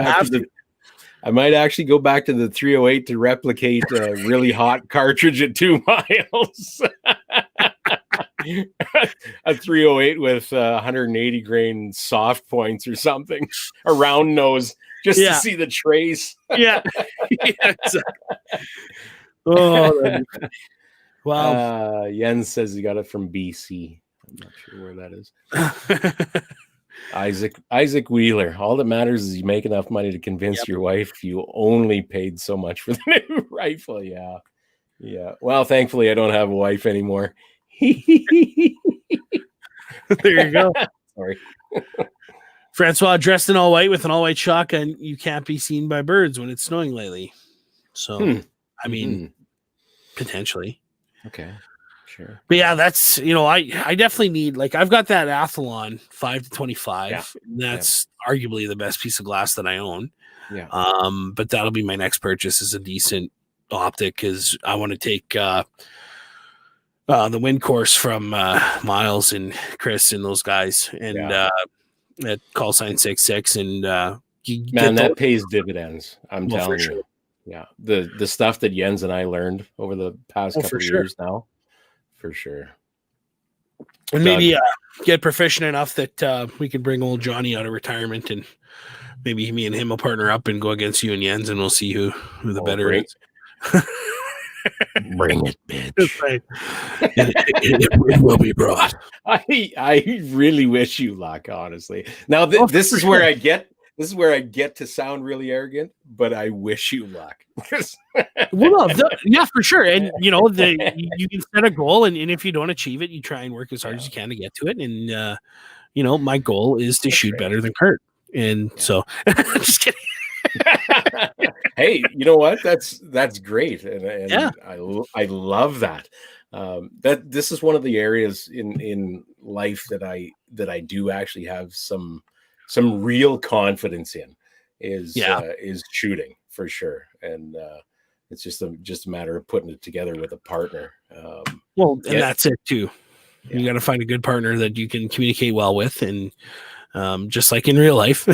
back to the 308 to replicate a really hot cartridge at 2 miles. A 308 with 180 grain soft points or something, a round nose, just to see the trace. Yeah. Exactly. Oh, wow. Jens says he got it from BC. I'm not sure where that is. Isaac Wheeler. All that matters is you make enough money to convince your wife you only paid so much for the new rifle. Yeah. Well, thankfully I don't have a wife anymore. There you go. Sorry. Francois dressed in all white with an all white shotgun. You can't be seen by birds when it's snowing lately. So, I mean, potentially. Okay. Sure. But yeah, that's, I definitely need, like, I've got that Athlon 5-25. Yeah. That's arguably the best piece of glass that I own. Yeah. But that'll be my next purchase, is a decent optic, because I want to take the wind course from Miles and Chris and those guys, and at call sign 66, and man, that pays dividends. I'm telling you. Sure. Yeah, the stuff that Jens and I learned over the past couple of years now, for sure. And maybe get proficient enough that we can bring old Johnny out of retirement, and maybe me and him will partner up and go against you and Jens, and we'll see who the better is. Bring it, bitch. Right. It will be brought. I really wish you luck, honestly. Now this is where I get this is where I get to sound really arrogant, but I wish you luck. Well, no, yeah, for sure. And you can set a goal, and if you don't achieve it, you try and work as hard as you can to get to it. And my goal is to shoot better than Kurt. And so, just kidding. Hey, you know what? That's great, and Yeah. I love that. That this is one of the areas in life that I do actually have some real confidence in is shooting for sure, and it's just a matter of putting it together with a partner. That's it too. Yeah. You got to find a good partner that you can communicate well with, and just like in real life.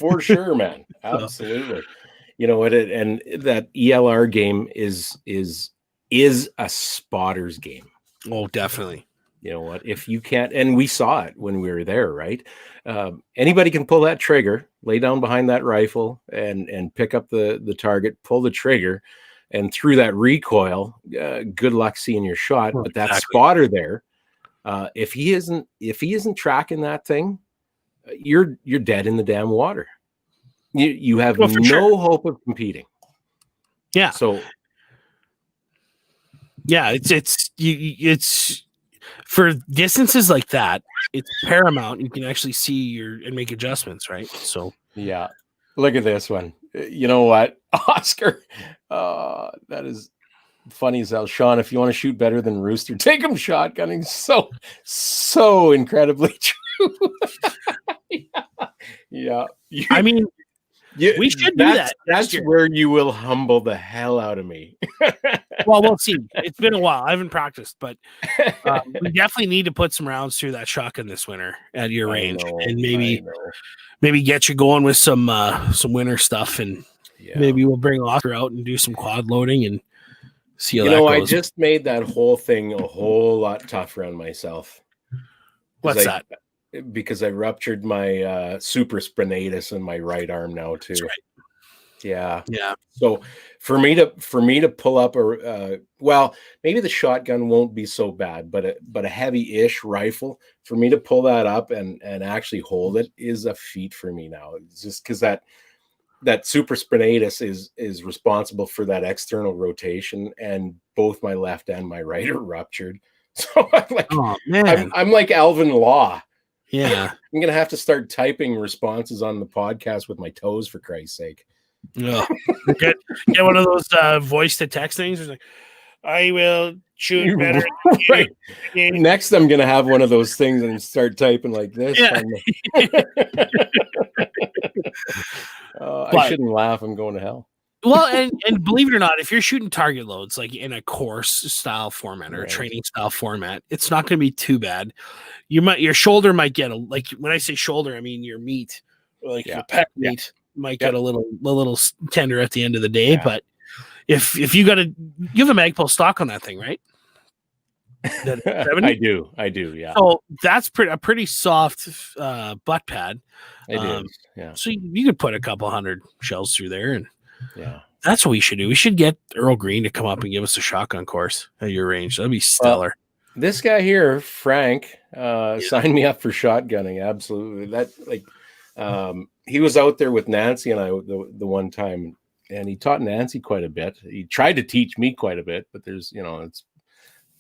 For sure, man. Absolutely. You know what? And that ELR game is a spotter's game. Oh, definitely. You know what? If you can't, and we saw it when we were there, right? Anybody can pull that trigger, lay down behind that rifle, and pick up the target, pull the trigger, and through that recoil, good luck seeing your shot. But that spotter there, if he isn't tracking that thing, you're dead in the damn water. You have no hope of competing. Yeah. So yeah, it's for distances like that, it's paramount. You can actually see and make adjustments, right? So yeah, look at this one. You know what, Oscar? That is funny as hell. Sean, if you want to shoot better than Rooster, take him shotgunning. So incredibly true. Yeah. I mean, we should do that. That's where you will humble the hell out of me. Well, we'll see. It's been a while. I haven't practiced, but we definitely need to put some rounds through that shotgun this winter at your range, and maybe get you going with some winter stuff, and maybe we'll bring Oscar out and do some quad loading and see how that goes. I just made that whole thing a whole lot tougher on myself. What's that? Because I ruptured my supraspinatus in my right arm now too. That's right. Yeah. Yeah. So for me to pull up maybe the shotgun won't be so bad, but a heavy-ish rifle, for me to pull that up and actually hold it is a feat for me now. It's just because that supraspinatus is responsible for that external rotation, and both my left and my right are ruptured. So I'm like Alvin Law. Yeah. I'm gonna have to start typing responses on the podcast with my toes, for Christ's sake. Yeah. Get one of those voice to text things. It's like, I will shoot better. Right. Next, I'm gonna have one of those things and start typing like this. Yeah. I shouldn't laugh. I'm going to hell. Well, and believe it or not, if you're shooting target loads like in a course style format or a training style format, it's not going to be too bad. Your shoulder might get like when I say shoulder, I mean your meat, like your pec meat might get a little tender at the end of the day. Yeah. But if you have a Magpul stock on that thing, right? I do. Yeah. So that's a pretty soft butt pad. It is. Yeah. So you could put a couple hundred shells through there, and that's what we should do. We should get Earl Green to come up and give us a shotgun course at your range. That'd be stellar. This guy here, Frank, signed me up for shotgunning. Absolutely. He was out there with Nancy and I the one time, and he taught Nancy quite a bit. He tried to teach me quite a bit, but there's, it's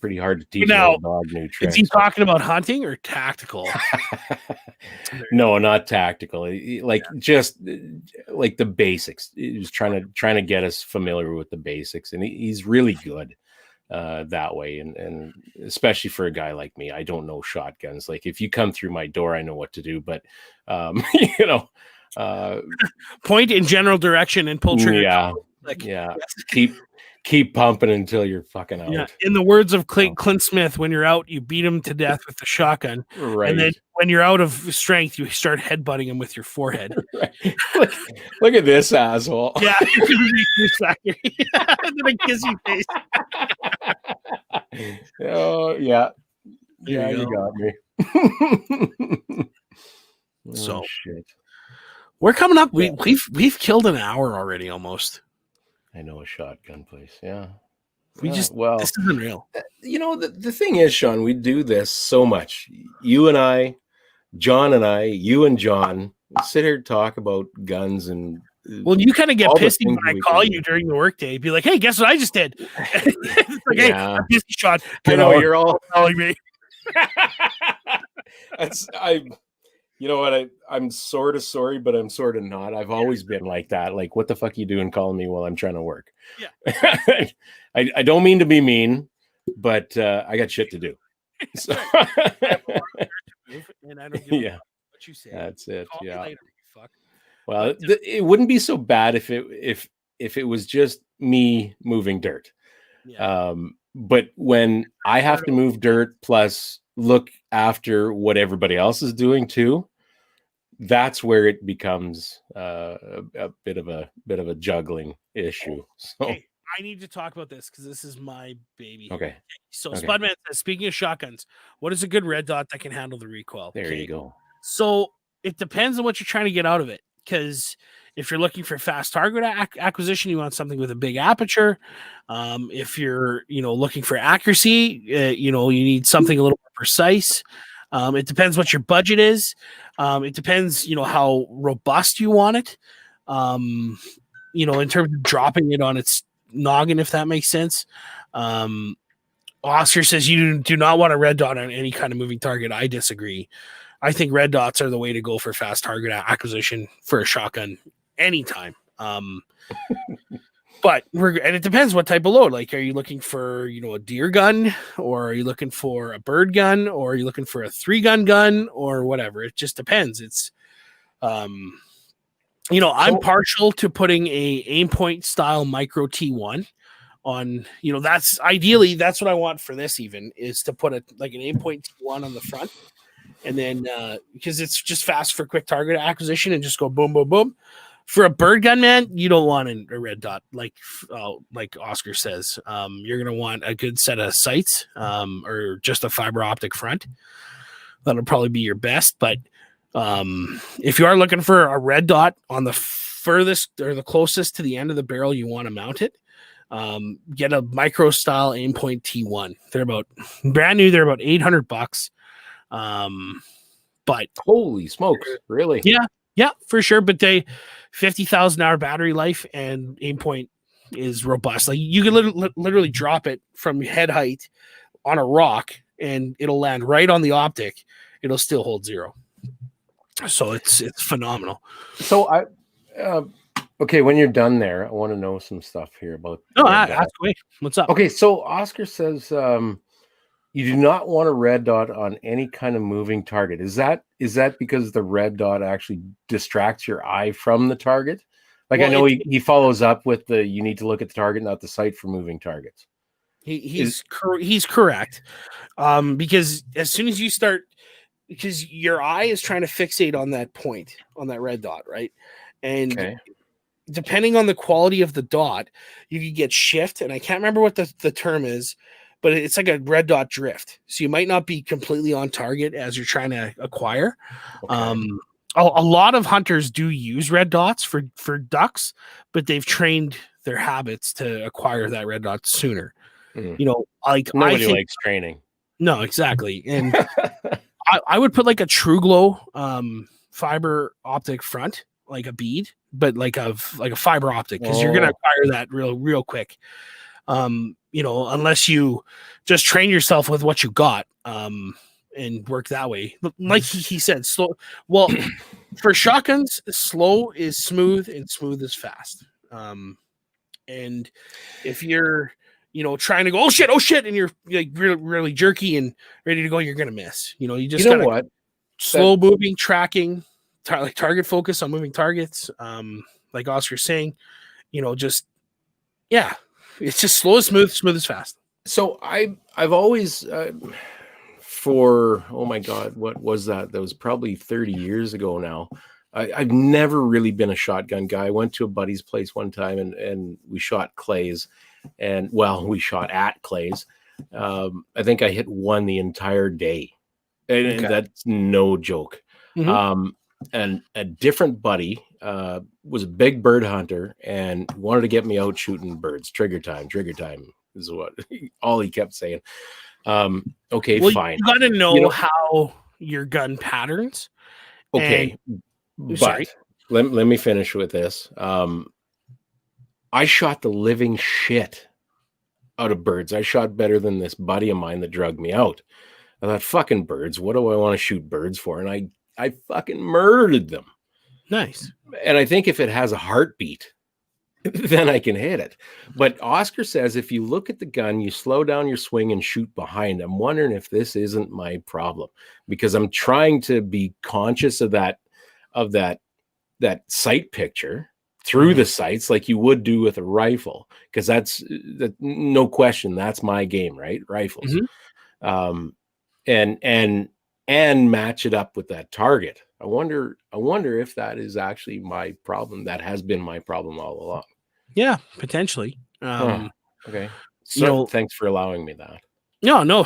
pretty hard to teach a dog new tricks. Is he talking about hunting or tactical? No, not tactical. Just like the basics. He was trying to get us familiar with the basics, and he's really good that way. And especially for a guy like me, I don't know shotguns. Like if you come through my door, I know what to do. But point in general direction and pull trigger. Yeah. Keep pumping until you're fucking out. Yeah. In the words of Clint Smith, when you're out, you beat him to death with the shotgun. Right. And then when you're out of strength, you start headbutting him with your forehead. Right. Look at this asshole. Yeah. And then a kissy face. Oh, yeah. Yeah, you got me. So shit. We're coming up. We've killed an hour already almost. I know a shotgun place. Yeah. This is unreal. The thing is, Sean, we do this so much. You and I, John and I, you and John, sit here and talk about guns and Well, you kind of get all the pissy when things I we call can you during the workday. Be like, hey, guess what I just did? It's like, hey, Yeah. I'm pissy, Sean. I know you're all. calling me. You know what? I'm sort of sorry, but I'm sort of not. I've always been like that. Like, what the fuck you doing calling me while I'm trying to work? Yeah. I don't mean to be mean, but I got shit to do. So, And I don't give yeah, what you say. that's it. Call me Yeah. later, you fuck. Well, it wouldn't be so bad if it was just me moving dirt. Yeah. But when I have to move dirt plus look after what everybody else is doing too, that's where it becomes a bit of a juggling issue. So Hey, I need to talk about this because this is my baby. okay, So Okay. Spudman says, speaking of shotguns, what is a good red dot that can handle the recoil? there Okay. you go. So it depends on what you're trying to get out of it. Because if you're looking for fast target acquisition, you want something with a big aperture. If you're, looking for accuracy, you need something a little more precise. It depends what your budget is. It depends, how robust you want it. In terms of dropping it on its noggin, if that makes sense. Oscar says you do not want a red dot on any kind of moving target. I disagree. I think red dots are the way to go for fast target acquisition for a shotgun anytime. But and it depends what type of load. Like, are you looking for, a deer gun, or are you looking for a bird gun, or are you looking for a 3-gun, or whatever? It just depends. It's, I'm partial to putting a aim point style micro T1 on, that's what I want for this, even is to put like an aim point T1 on the front. And then because it's just fast for quick target acquisition and just go boom, boom, boom. For a bird gun, man, you don't want a red dot like Oscar says. You're gonna want a good set of sights, or just a fiber optic front. That'll probably be your best. But if you are looking for a red dot on the furthest or the closest to the end of the barrel, you want to mount it. Get a micro style aim point T1. They're about brand new. They're about $800. But Holy smokes, really? Yeah, for sure. But they 50,000 hour battery life, and aim point is robust. Like, you can literally drop it from head height on a rock and it'll land right on the optic. It'll still hold 0. So it's phenomenal. So okay, when you're done there, I want to know some stuff here about. No, ask away. What's up? Okay, so Oscar says you do not want a red dot on any kind of moving target. Is that because the red dot actually distracts your eye from the target? Like, well, I know he follows up with you need to look at the target, not the sight for moving targets. He's correct. Because as soon as you start, because your eye is trying to fixate on that point, on that red dot, right? And depending on the quality of the dot, you could get shift, and I can't remember what the term is, but it's like a red dot drift. So you might not be completely on target as you're trying to acquire. Okay. A lot of hunters do use red dots for ducks, but they've trained their habits to acquire that red dot sooner. Like, nobody likes training. No, exactly. And I would put like a True Glow fiber optic front, like a bead, but like a fiber optic, because you're gonna acquire that real quick. Unless you just train yourself with what you got, and work that way. Like he said, slow. Well, for shotguns, slow is smooth and smooth is fast. And if you're, trying to go, oh shit, and you're like really jerky and ready to go, you're gonna miss. You just gotta what? Slow moving, tracking, like target focus on moving targets. Like Oscar's saying, it's just slow is smooth is fast. So I've always for, oh my God, what was that? That was probably 30 years ago now. I've never really been a shotgun guy. I went to a buddy's place one time and we shot clays, and we shot at clays. I think I hit one the entire day, and that's no joke. Mm-hmm. And a different buddy was a big bird hunter and wanted to get me out shooting birds. Trigger time is what all he kept saying. Okay, fine. You got to know how your gun patterns. Okay, sorry. but let me finish with this. I shot the living shit out of birds. I shot better than this buddy of mine that drugged me out. I thought, fucking birds, what do I want to shoot birds for? And I fucking murdered them. Nice. And I think if it has a heartbeat, then I can hit it. But Oscar says if you look at the gun, you slow down your swing and shoot behind. I'm wondering if this isn't my problem, because I'm trying to be conscious of that sight picture through the sights like you would do with a rifle, because that's no question, that's my game, right? Rifles. And match it up with that target. I wonder if that is actually my problem. That has been my problem all along. Yeah, potentially. Okay. So thanks for allowing me that. No, no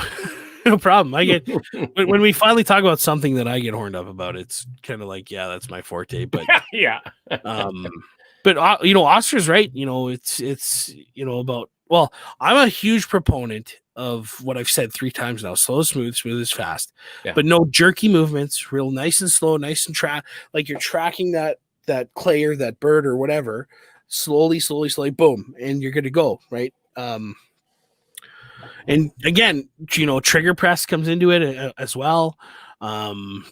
problem. I get when we finally talk about something that I get horned up about, it's kind of like, yeah, that's my forte. But yeah. But Oscar's right. It's about, well, I'm a huge proponent of what I've said 3 times now: slow is smooth, smooth is fast. Yeah. But no jerky movements, real nice and slow, nice and like you're tracking that clay or that bird or whatever, slowly, boom, and you're good to go, right? And again, trigger press comes into it as well.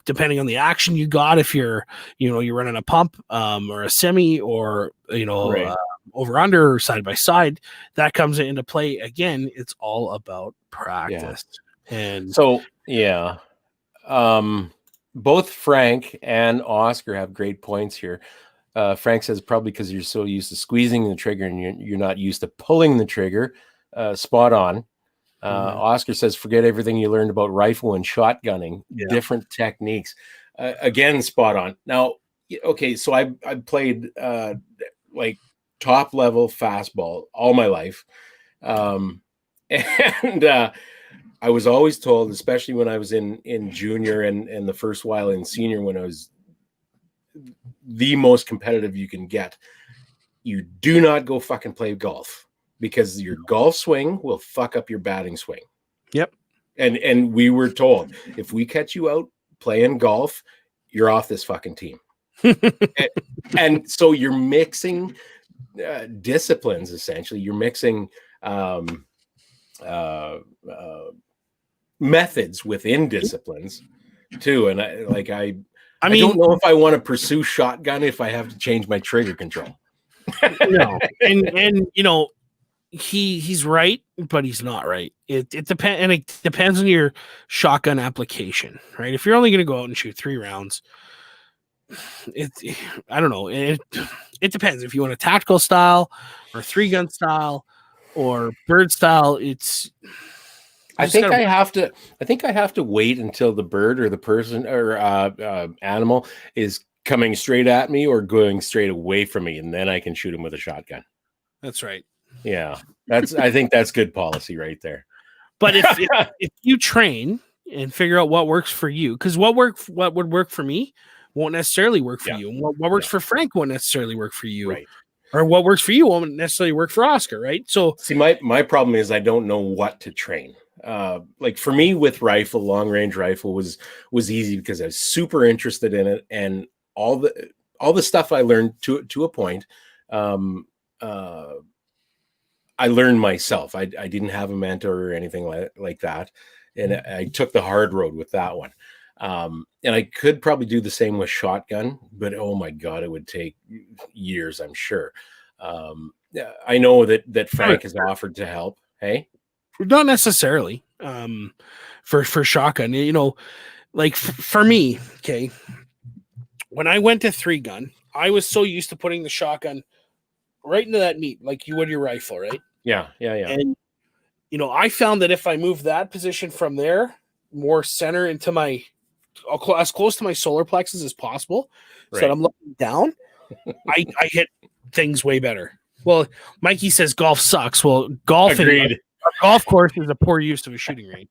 Depending on the action you got, if you're running a pump or a semi, or right. Over under or side by side, that comes into play. Again, it's all about practice. Yeah. And so both Frank and Oscar have great points here. Frank says probably because you're so used to squeezing the trigger and you're not used to pulling the trigger. Spot on. Oscar says, forget everything you learned about rifle and shotgunning, different techniques. Again, spot on. Now, okay, so I played like top level fastball all my life. And I was always told, especially when I was in junior and the first while in senior, when I was the most competitive you can get, you do not go fucking play golf, because your golf swing will fuck up your batting swing. Yep. And we were told, if we catch you out playing golf, you're off this fucking team. and so you're mixing disciplines, essentially. You're mixing methods within disciplines too. And I don't know if I want to pursue shotgun if I have to change my trigger control. No. And he's right, but he's not right. It depends, and it depends on your shotgun application, right? If you're only going to go out and shoot 3 rounds, I don't know. It depends if you want a tactical style or 3-gun style or bird style. I think I have to wait until the bird or the person or animal is coming straight at me or going straight away from me, and then I can shoot him with a shotgun. That's right. Yeah, I think that's good policy right there. But if you train and figure out what works for you, because what would work for me won't necessarily work for you, and what works for Frank won't necessarily work for you, right? Or what works for you won't necessarily work for Oscar, right? So see, my problem is I don't know what to train. Like for me with rifle, long range rifle was easy because I was super interested in it, and all the stuff I learned to a point. I learned myself. I didn't have a mentor or anything like that. And I took the hard road with that one. And I could probably do the same with shotgun, but oh my God, it would take years, I'm sure. I know that Frank has offered to help. Hey, not necessarily for shotgun, like for me. Okay. When I went to 3-gun, I was so used to putting the shotgun right into that meat, like you would your rifle, right? Yeah. And I found that if I move that position from there more center into my as close to my solar plexus as possible, so that I'm looking down, I hit things way better. Well, Mikey says golf sucks. Well, golf a golf course is a poor use of a shooting range.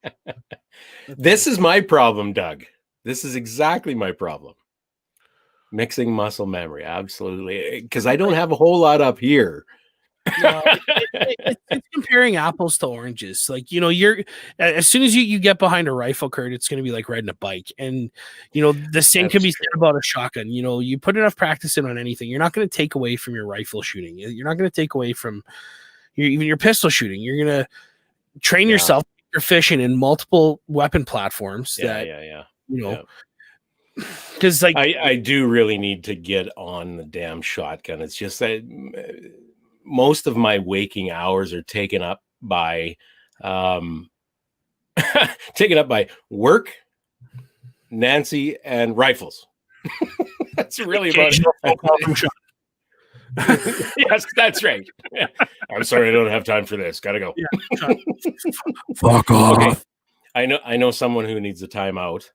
This is my problem, Doug. This is exactly my problem. Mixing muscle memory, absolutely, because I don't have a whole lot up here It's comparing apples to oranges. Like, you're as soon as you get behind a rifle, Kurt, it's going to be like riding a bike. And the same can be said about a shotgun. You put enough practice in on anything, you're not going to take away from your rifle shooting. You're not going to take away from even your pistol shooting. You're going to train yourself proficient in multiple weapon platforms. Because like I do really need to get on the damn shotgun. It's just that most of my waking hours are taken up by work, Nancy, and rifles. That's really about it. Yes, that's right. I'm sorry, I don't have time for this. Gotta go. Yeah. Fuck off. Okay. I know someone who needs a timeout.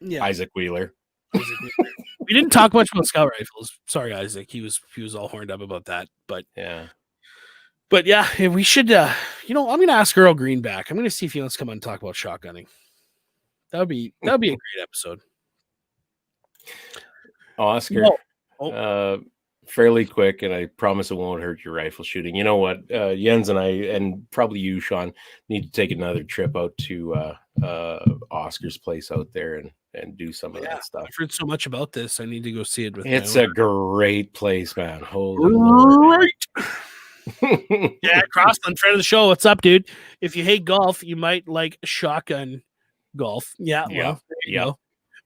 Yeah. Isaac Wheeler. We didn't talk much about scout rifles. Sorry, Isaac. He was all horned up about that. But yeah, we should. I'm going to ask Earl Green back. I'm going to see if he wants to come on and talk about shotgunning. That'd be a great episode. Oscar, fairly quick, and I promise it won't hurt your rifle shooting. You know what? Jens and I, and probably you, Sean, need to take another trip out to Oscar's place out there and do some of that stuff. I've heard so much about this. I need to go see it. It's a great place, man. Holy Lord. Yeah, Crossland, friend of the show. What's up, dude? If you hate golf, you might like shotgun golf. Yeah. Well, there you go.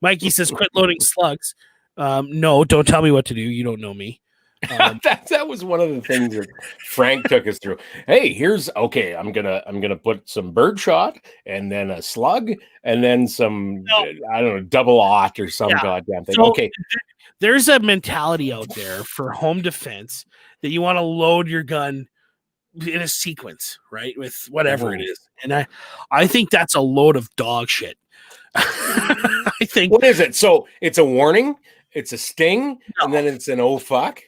Mikey says, quit loading slugs. No, don't tell me what to do. You don't know me. That was one of the things that Frank took us through. Hey, I'm gonna put some birdshot and then a slug and then some I don't know, double aught or some goddamn thing. So, there's a mentality out there for home defense that you want to load your gun in a sequence, right? With whatever it is. And I think that's a load of dog shit. I think. What is it? So it's a warning, it's a sting, and then it's an oh fuck.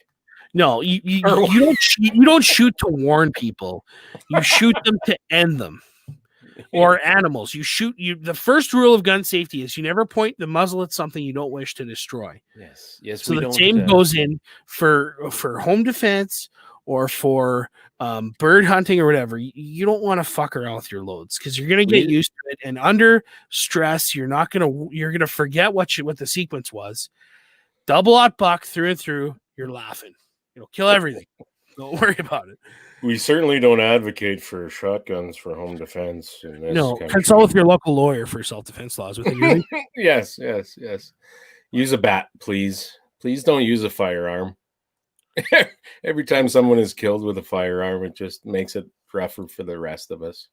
No, you don't shoot to warn people. You shoot them to end them. Or animals. The first rule of gun safety is you never point the muzzle at something you don't wish to destroy. Yes. So the same goes in for home defense or for bird hunting or whatever. You don't want to fuck around with your loads because you're gonna get used to it. And under stress, you're gonna forget what the sequence was. Double aught buck through and through. You're laughing. Kill everything. Don't worry about it. We certainly don't advocate for shotguns for home defense. No, consult with your local lawyer for self-defense laws within your Yes. Use a bat, please. Please don't use a firearm. Every time someone is killed with a firearm, it just makes it rougher for the rest of us.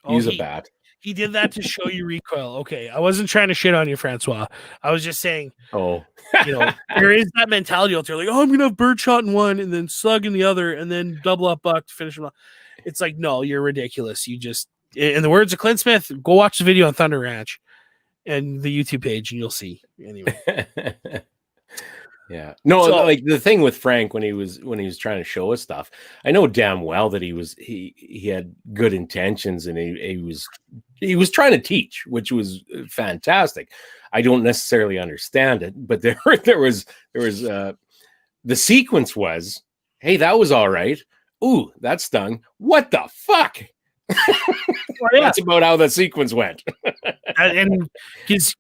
Use a bat. He did that to show you recoil. Okay, I wasn't trying to shit on you, Francois. I was just saying, there is that mentality out there, like, I'm gonna have birdshot in one, and then slug in the other, and then double up buck to finish them off. It's like, no, you're ridiculous. You just, in the words of Clint Smith, go watch the video on Thunder Ranch and the YouTube page, and you'll see. Anyway. Yeah. No, like the thing with Frank when he was trying to show us stuff, I know damn well that he had good intentions and he was trying to teach, which was fantastic. I don't necessarily understand it, but there was the sequence was, hey, that was all right. Ooh, that stung. What the fuck? That's about how the sequence went. And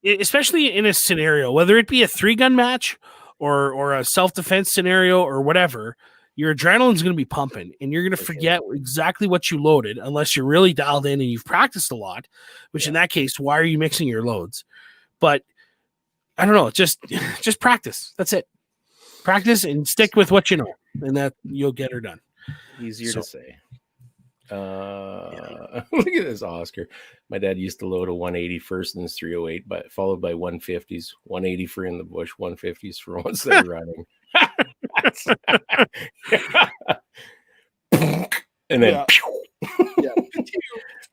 especially in a scenario, whether it be a 3-gun match or a self-defense scenario or whatever, your adrenaline's going to be pumping and you're going to forget exactly what you loaded unless you're really dialed in and you've practiced a lot, which in that case, why are you mixing your loads? But I don't know, just practice. That's it. Practice and stick with what you know, and that you'll get her done. Easier to say. Look at this, Oscar. My dad used to load a 180 first and 308, but followed by 150s. 180 for in the bush, 150s for once they're running. And then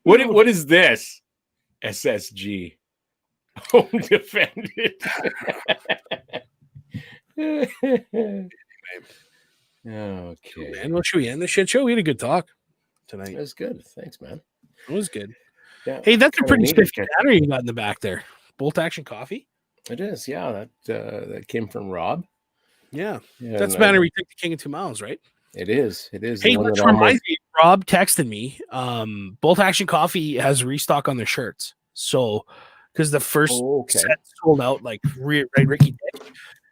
what is this? SSG. Home defended. Okay. Man, well, should we end the shit show? We had a good talk tonight. That was good. Thanks, man. It was good. Yeah. Hey, that's a pretty spiffy banner you got in the back there. Bolt Action Coffee. It is, yeah. That came from Rob. Yeah. That's the banner we took the King of 2 Miles, right? It is. It is the Hey, one which that reminds almost. me, Rob texted me. Bolt Action Coffee has restock on their shirts. So, because the first Oh, okay. set sold out, like right, Ricky did.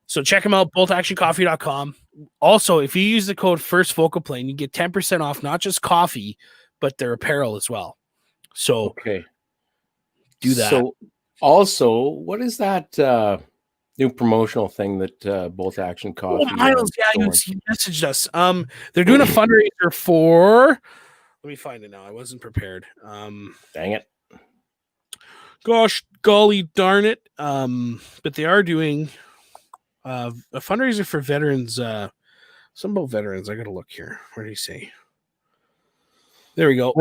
So check them out, boltactioncoffee.com. Also, if you use the code First Focal Plane, you get 10% off not just coffee, but their apparel as well. So Okay. do that. So, also, what is that new promotional thing that Bolt Action Oh, Coffee? Miles, yeah, you going? messaged us. They're doing a fundraiser for. Let me find it now. I wasn't prepared. Dang it. Gosh, golly darn it. But they are doing a fundraiser for veterans. Some about veterans. I gotta look here. Where did he say? There we go.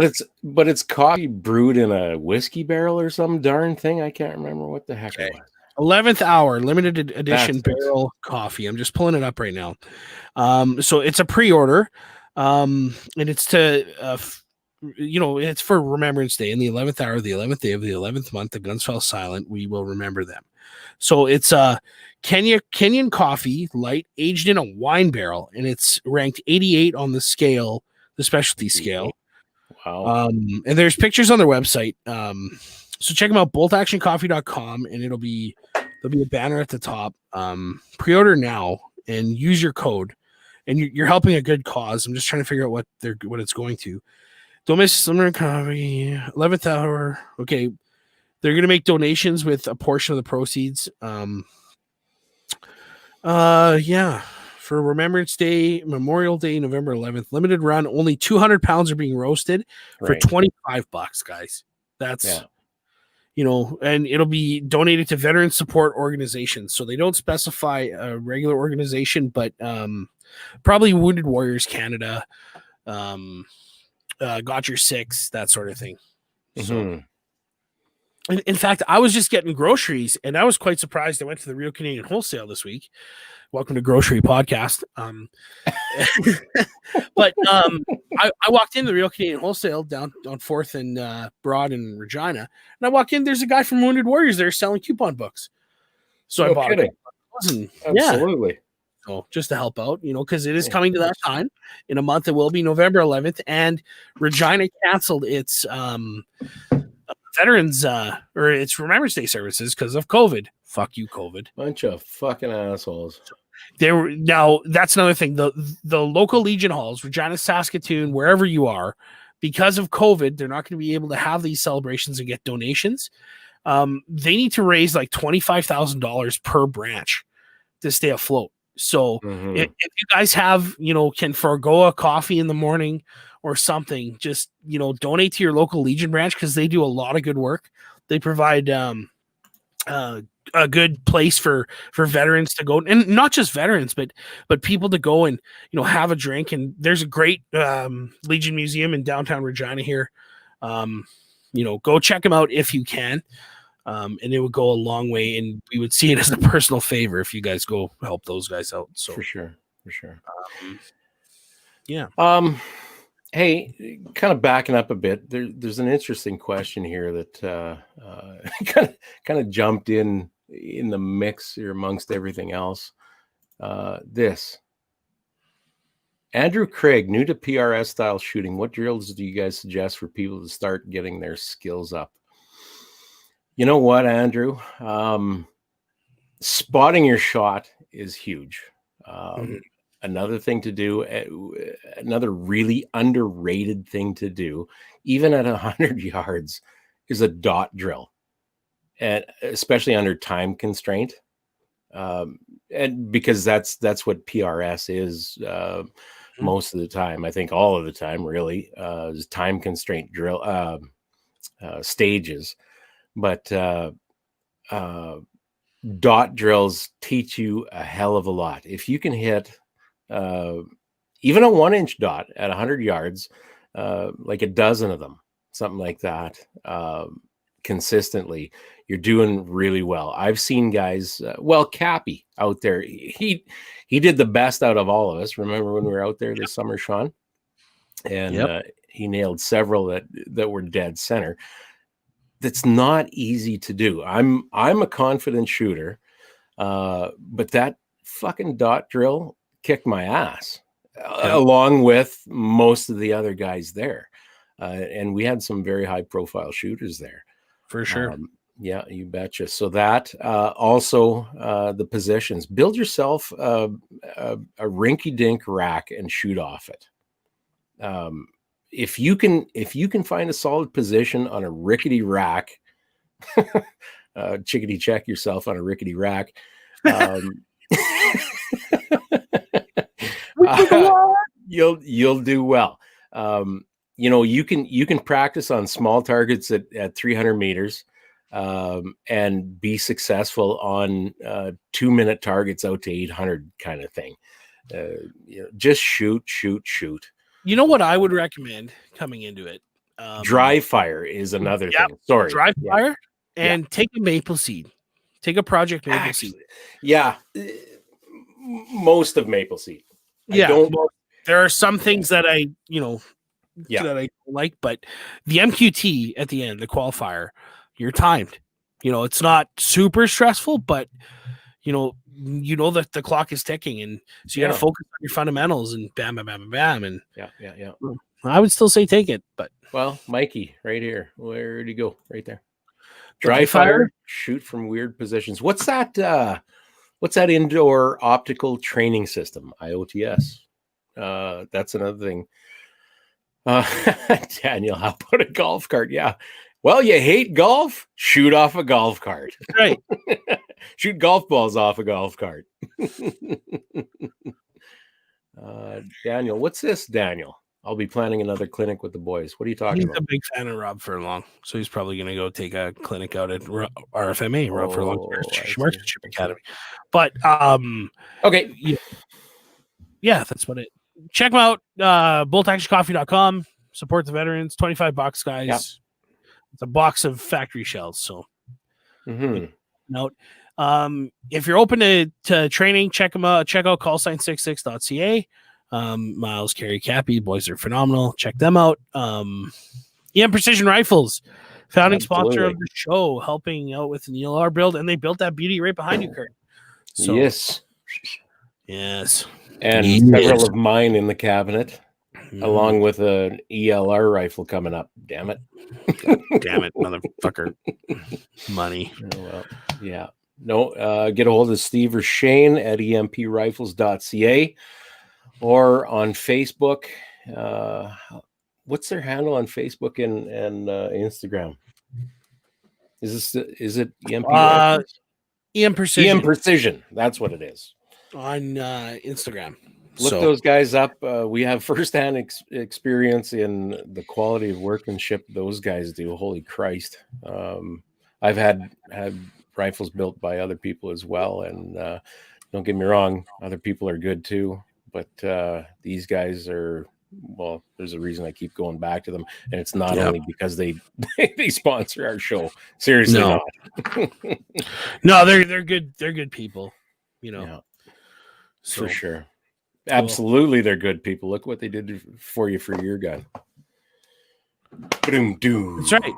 But it's coffee brewed in a whiskey barrel or some darn thing. I can't remember what the heck it Okay. was. 11th hour limited edition That's it. barrel coffee. I'm just pulling it up right now. So it's a pre-order, and it's to it's for Remembrance Day. In the 11th hour, the 11th day of the 11th month, the guns fell silent. We will remember them. So it's Kenyan coffee, light, aged in a wine barrel, and it's ranked 88 on the scale, the specialty scale. Wow. And there's pictures on their website. So check them out, boltactioncoffee.com, and there'll be a banner at the top. Pre-order now and use your code, and you're helping a good cause. I'm just trying to figure out what it's going to. Don't miss summer coffee, 11th hour. Okay, they're gonna make donations with a portion of the proceeds. Yeah. For Remembrance Day, Memorial Day, November 11th, limited run. Only 200 pounds are being roasted for Right. $25, guys. That's Yeah. and it'll be donated to veteran support organizations. So they don't specify a regular organization, but probably Wounded Warriors Canada, Got Your Six, that sort of thing. So, Mhm. in fact, I was just getting groceries, and I was quite surprised. I went to the Real Canadian Wholesale this week. Welcome to Grocery Podcast. But I walked in the Real Canadian Wholesale down on 4th and Broad in Regina, and I walk in. There's a guy from Wounded Warriors there selling coupon books. So I No bought kidding. it. Yeah, Absolutely. so just to help out, because it is Yeah. coming to that time in a month. It will be November 11th, and Regina canceled its veterans or its Remembrance Day services because of COVID. Fuck you, COVID. Bunch of fucking assholes. Now that's another thing. The local Legion halls, Regina, Saskatoon, wherever you are, because of COVID, they're not going to be able to have these celebrations and get donations. They need to raise like $25,000 per branch to stay afloat. So if you guys have, can forego a coffee in the morning or something, just, donate to your local Legion branch because they do a lot of good work. They provide a good place for veterans to go, and not just veterans, but people to go and, have a drink. And there's a great Legion Museum in downtown Regina here. Go check them out if you can. And it would go a long way, and we would see it as a personal favor if you guys go help those guys out. So For sure. yeah. Hey, kind of backing up a bit. There's an interesting question here that kind of jumped in the mix here amongst everything else. This Andrew Craig, new to PRS style shooting. What drills do you guys suggest for people to start getting their skills up? You know what, Andrew? Spotting your shot is huge. Another thing to do, another really underrated thing to do, even at 100 yards, is a dot drill, and especially under time constraint. And because that's what PRS is most of the time. I think all of the time, really, is time constraint drill stages. But dot drills teach you a hell of a lot. If you can hit even a 1-inch dot at 100 yards, like a dozen of them, something like that, consistently, you're doing really well. I've seen guys, Cappy out there, he did the best out of all of us. Remember when we were out there this summer, Sean? And he nailed several that were dead center. That's not easy to do. I'm a confident shooter, but that fucking dot drill kicked my ass. along with most of the other guys there. And we had some very high profile shooters there. For sure. Yeah, you betcha. So that also the positions. Build yourself a rinky-dink rack and shoot off it. If you can find a solid position on a rickety rack, chickadee check yourself on a rickety rack. You'll do well. You can practice on small targets at 300 meters. And be successful on 2-minute targets out to 800 kind of thing. Just shoot. You know what I would recommend coming into it? Dry fire is another thing. Sorry. Dry fire and take a maple seed. Take a Project Maple Seed. Yeah. Most of Maple Seed. There are some things that I don't like, but the MQT at the end, the qualifier, you're timed. It's not super stressful, but you know that the clock is ticking, and so you got to focus on your fundamentals and bam, bam, bam, bam. And I would still say take it, but Mikey, right here. Where'd he go? Right there. Dry fire, shoot from weird positions. What's that? What's that indoor optical training system? IOTS. That's another thing. Daniel, how about a golf cart? Yeah. Well, you hate golf? Shoot off a golf cart. Right. Shoot golf balls off a golf cart. Daniel, what's this, Daniel? I'll be planning another clinic with the boys. What are you talking about? He's a big fan of Rob Furlong, so he's probably going to go take a clinic out at RFMA, Rob Furlong Marksmanship Academy. But okay, yeah, that's what it. Check them out. BoltActionCoffee.com. Support the veterans. $25, guys. Yep. It's a box of factory shells. So, note. If you're open to training, check them out. Check out callsign66.ca. Miles, Carey, Cappy, boys are phenomenal. Check them out. EM Precision Rifles, founding sponsor of the show, helping out with the ELR build, and they built that beauty right behind you, Kurt. So, yes, and several of mine in the cabinet, along with an ELR rifle coming up. Damn it, motherfucker! Money. Oh, well, yeah. No, get a hold of Steve or Shane at emprifles.ca. Or on Facebook. What's their handle on Facebook and Instagram? Is it EMP? EM Precision. EM Precision. That's what it is. On Instagram. Look those guys up. We have firsthand experience in the quality of workmanship those guys do. Holy Christ. I've had rifles built by other people as well. And don't get me wrong, other people are good too. But these guys are, well, there's a reason I keep going back to them. And it's not only because they sponsor our show. Seriously, not. No, they're good. They're good people, So, for sure. Absolutely, they're good people. Look what they did for you for your gun. That's right.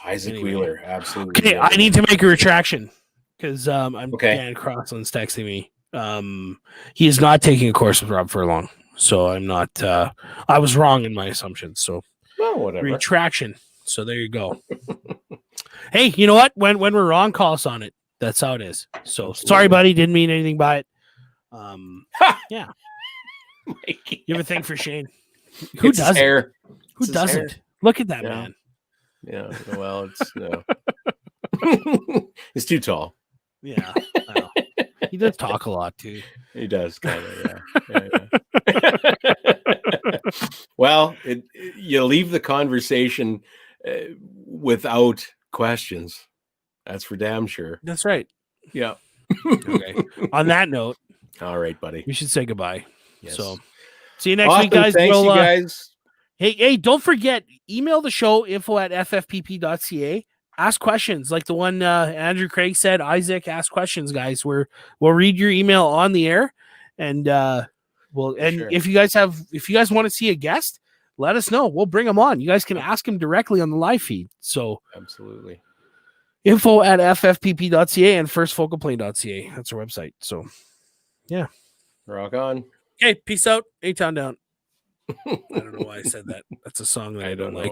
Isaac Wheeler, absolutely. Okay, I need to make a retraction because Dan Crossland's texting me. He is not taking a course with Rob Furlong, so I'm not. I was wrong in my assumptions. So, whatever. Retraction. So there you go. Hey, you know what? When we're wrong, call us on it. That's how it is. So sorry, buddy. Didn't mean anything by it. Yeah. Mikey. You have a thing for Shane? Who doesn't? Who doesn't? Look at that man. Yeah. Well, it's too tall. Yeah. I know. He does talk a lot too. He does, kind of, yeah. Well, you leave the conversation without questions. That's for damn sure. That's right. Yeah. Okay. On that note, all right, buddy. We should say goodbye. Yes. So, see you next week, guys. Thanks, you guys. Hey, don't forget, email the show info@ffpp.ca. Ask questions like the one Andrew Craig said. Isaac, ask questions, guys. We'll read your email on the air, and if you guys want to see a guest, let us know. We'll bring them on. You guys can ask them directly on the live feed. So absolutely. Info@ffpp.ca and firstfocalplane.ca. That's our website. So yeah. Rock on. Okay, peace out. A-Town down. I don't know why I said that. That's a song that I don't like.